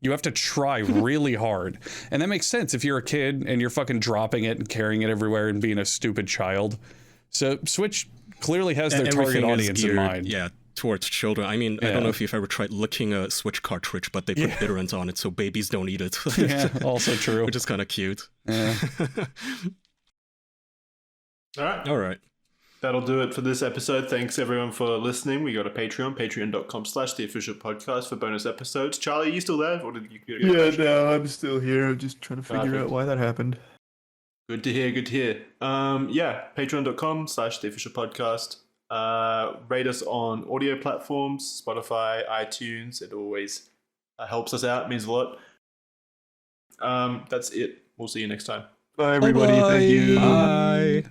You have to try really hard. And that makes sense if you're a kid and you're fucking dropping it and carrying it everywhere and being a stupid child. So Switch clearly has their target audience in mind. Yeah, towards children. I mean, I don't know if you've ever tried licking a Switch cartridge, but they put bitterant on it so babies don't eat it. Yeah, also true. Which is kind of cute. Yeah. All right. That'll do it for this episode. Thanks everyone for listening. We got a Patreon, patreon.com/theofficialpodcast for bonus episodes. Charlie, are you still there? Or did you no, I'm still here. I'm just trying to figure out why that happened. Good to hear. Patreon.com/theofficialpodcast. Rate us on audio platforms, Spotify, iTunes. It always helps us out. It means a lot. That's it. We'll see you next time. Bye, everybody. Bye-bye. Thank you. Bye.